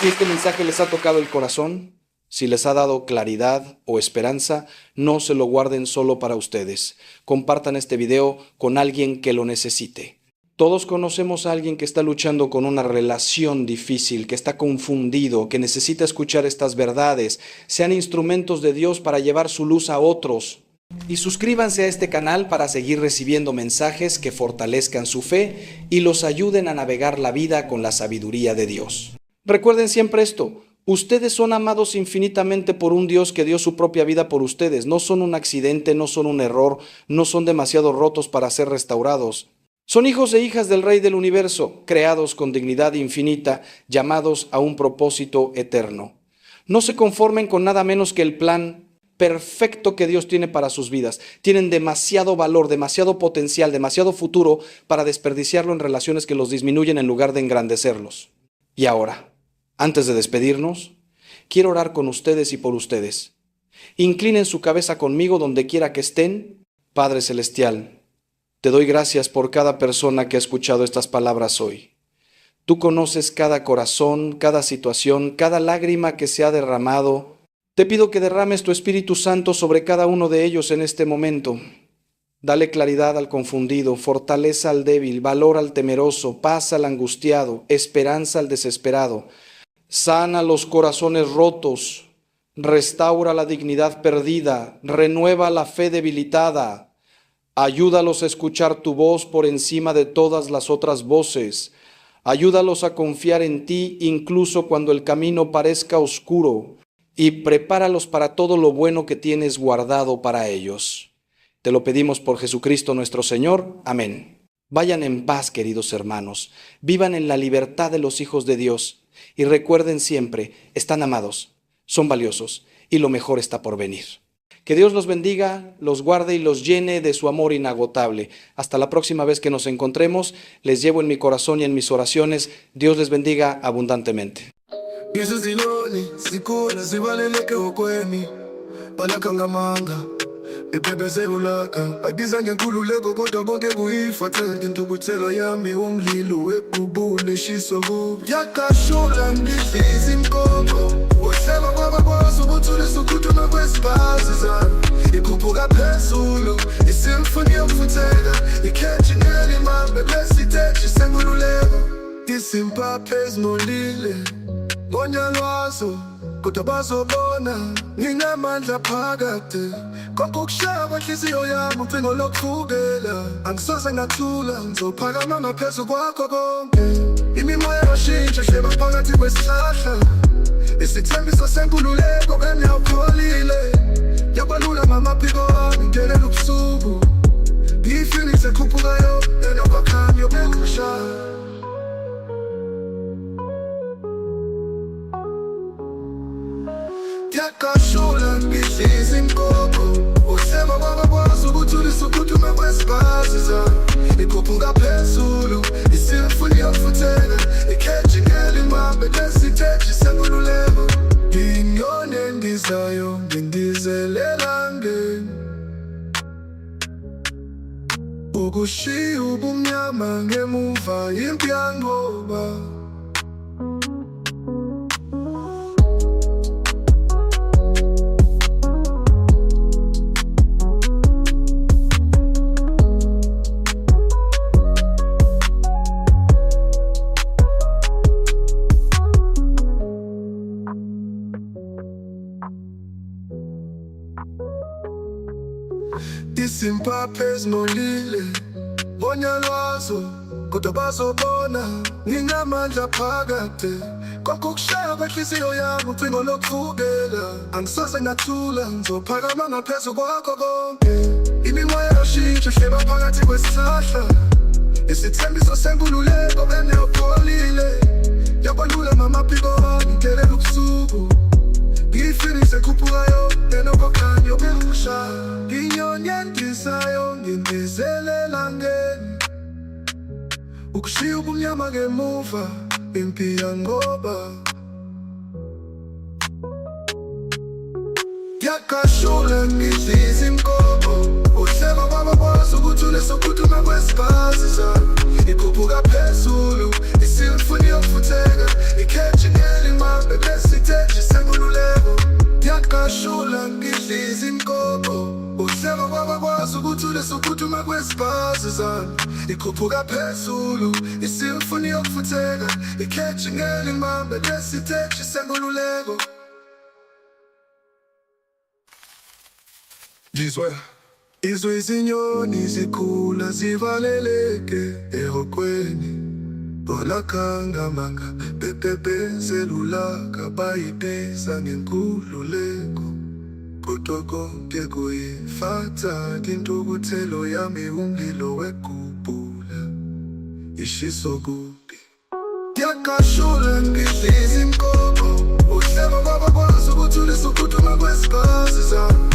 Si este mensaje les ha tocado el corazón, si les ha dado claridad o esperanza, no se lo guarden solo para ustedes. Compartan este video con alguien que lo necesite. Todos conocemos a alguien que está luchando con una relación difícil, que está confundido, que necesita escuchar estas verdades. Sean instrumentos de Dios para llevar su luz a otros. Y suscríbanse a este canal para seguir recibiendo mensajes que fortalezcan su fe y los ayuden a navegar la vida con la sabiduría de Dios. Recuerden siempre esto: ustedes son amados infinitamente por un Dios que dio su propia vida por ustedes. No son un accidente, no son un error, no son demasiado rotos para ser restaurados. Son hijos e hijas del Rey del Universo, creados con dignidad infinita, llamados a un propósito eterno. No se conformen con nada menos que el plan perfecto que Dios tiene para sus vidas. Tienen demasiado valor, demasiado potencial, demasiado futuro para desperdiciarlo en relaciones que los disminuyen en lugar de engrandecerlos. Y ahora, antes de despedirnos, quiero orar con ustedes y por ustedes. Inclinen su cabeza conmigo donde quiera que estén. Padre Celestial, te doy gracias por cada persona que ha escuchado estas palabras hoy. Tú conoces cada corazón, cada situación, cada lágrima que se ha derramado. Te pido que derrames tu Espíritu Santo sobre cada uno de ellos en este momento. Dale claridad al confundido, fortaleza al débil, valor al temeroso, paz al angustiado, esperanza al desesperado. Sana los corazones rotos, restaura la dignidad perdida, renueva la fe debilitada. Ayúdalos a escuchar tu voz por encima de todas las otras voces. Ayúdalos a confiar en ti incluso cuando el camino parezca oscuro. Y prepáralos para todo lo bueno que tienes guardado para ellos. Te lo pedimos por Jesucristo nuestro Señor. Amén. Vayan en paz, queridos hermanos. Vivan en la libertad de los hijos de Dios. Y recuerden siempre, están amados, son valiosos y lo mejor está por venir. Que Dios los bendiga, los guarde y los llene de su amor inagotable. Hasta la próxima vez que nos encontremos, les llevo en mi corazón y en mis oraciones. Dios les bendiga abundantemente. Ngisho ziloni sikhona zibaleleke okweni balakha ngamanga ephephe ulaka adiza ngenkululeko kodwa bonke kuyifathele intukuthelo yami umlilo webubule shiso kubi yakashula ngidliza inkoko uhleba kwabakwazi ukuthulisa ukhuthuma kwesibazi zami ikhuphuka phezulu isimfoni yokufutheka ikhetshingela imambe besiteji senkululeko isimpaphe ezimolile ngonyalwazo kodwa bazobona nginamandla phakade konke ukushaya kwenhliziyo yami ucingo lokuvukela angisoze ngathula ngizophakama ngaphezu kwakho konke imimoya yashintsha hleba phakathi kwesihlahla isithembiso senkululeko bengiyawukholile yabalula ngamaphiko ami ngelela ubusuku ngiyifilise ekhuphukayo enokwakhami yokushaya yakashula ngidliza inkoko uhleba kwabakwazi ukuthulisa ukhuthuma kwesibazi zami ikhuphuka phezulu isimfuni yokufutheka ikhetshingela imambe lesiteji senkululeko ngiyinyoni endizayo ngindizela ngeni ukushiya ubumnyama ngemuva yimpi yangoba isimpaphe ezimolile ngonyalwazo kodwa bazobona nginamandla phakade konke ukushaya kwenhliziyo yami ucingo lokuvukela angisoze ngathula ngizophakama ngaphezu kwakho konke imimoya yashintsha hleba phakathi kwesihlahla isithembiso senkululeko bengiyawukholile yabalula ngamaphiko ami ngelela ubusuku ngiyifilise ekhuphukayo enokwakhanya yokushaya nginyoni endizayo ngindizelela ngeni ukushiya ubumnyama ngemuva impi yangoba yakashula ngidliza inkoko uhleba kwabakwazi ukuthulisa ukhuthuma kwesibazi zami ikhuphuka phezulu isimfuni yokufutheka ikhetshingela imambe lesiteji senkululeko yakashula ngidliza inkoko uhleba kwabakwazi ukuthulisa ukhuthuma kwesibazi zami ikhuphuka phezulu isimfuni yokufutheka ikhetshingela imambe lesiteji senkululeko G-Swear Izwe izinyoni zikhula zivaleleke ehokweni, bona khangamanga bebebezelulaka bayibiza ngenkululeko. Kodwa konke kuyifatha intukuthelo yami umlilo wekhuphula ishiso kubi. Ngiyakashula ngidliza imkobo, uhleba kwabakwazi ukuthulisa ukuduma kwesikazi zami.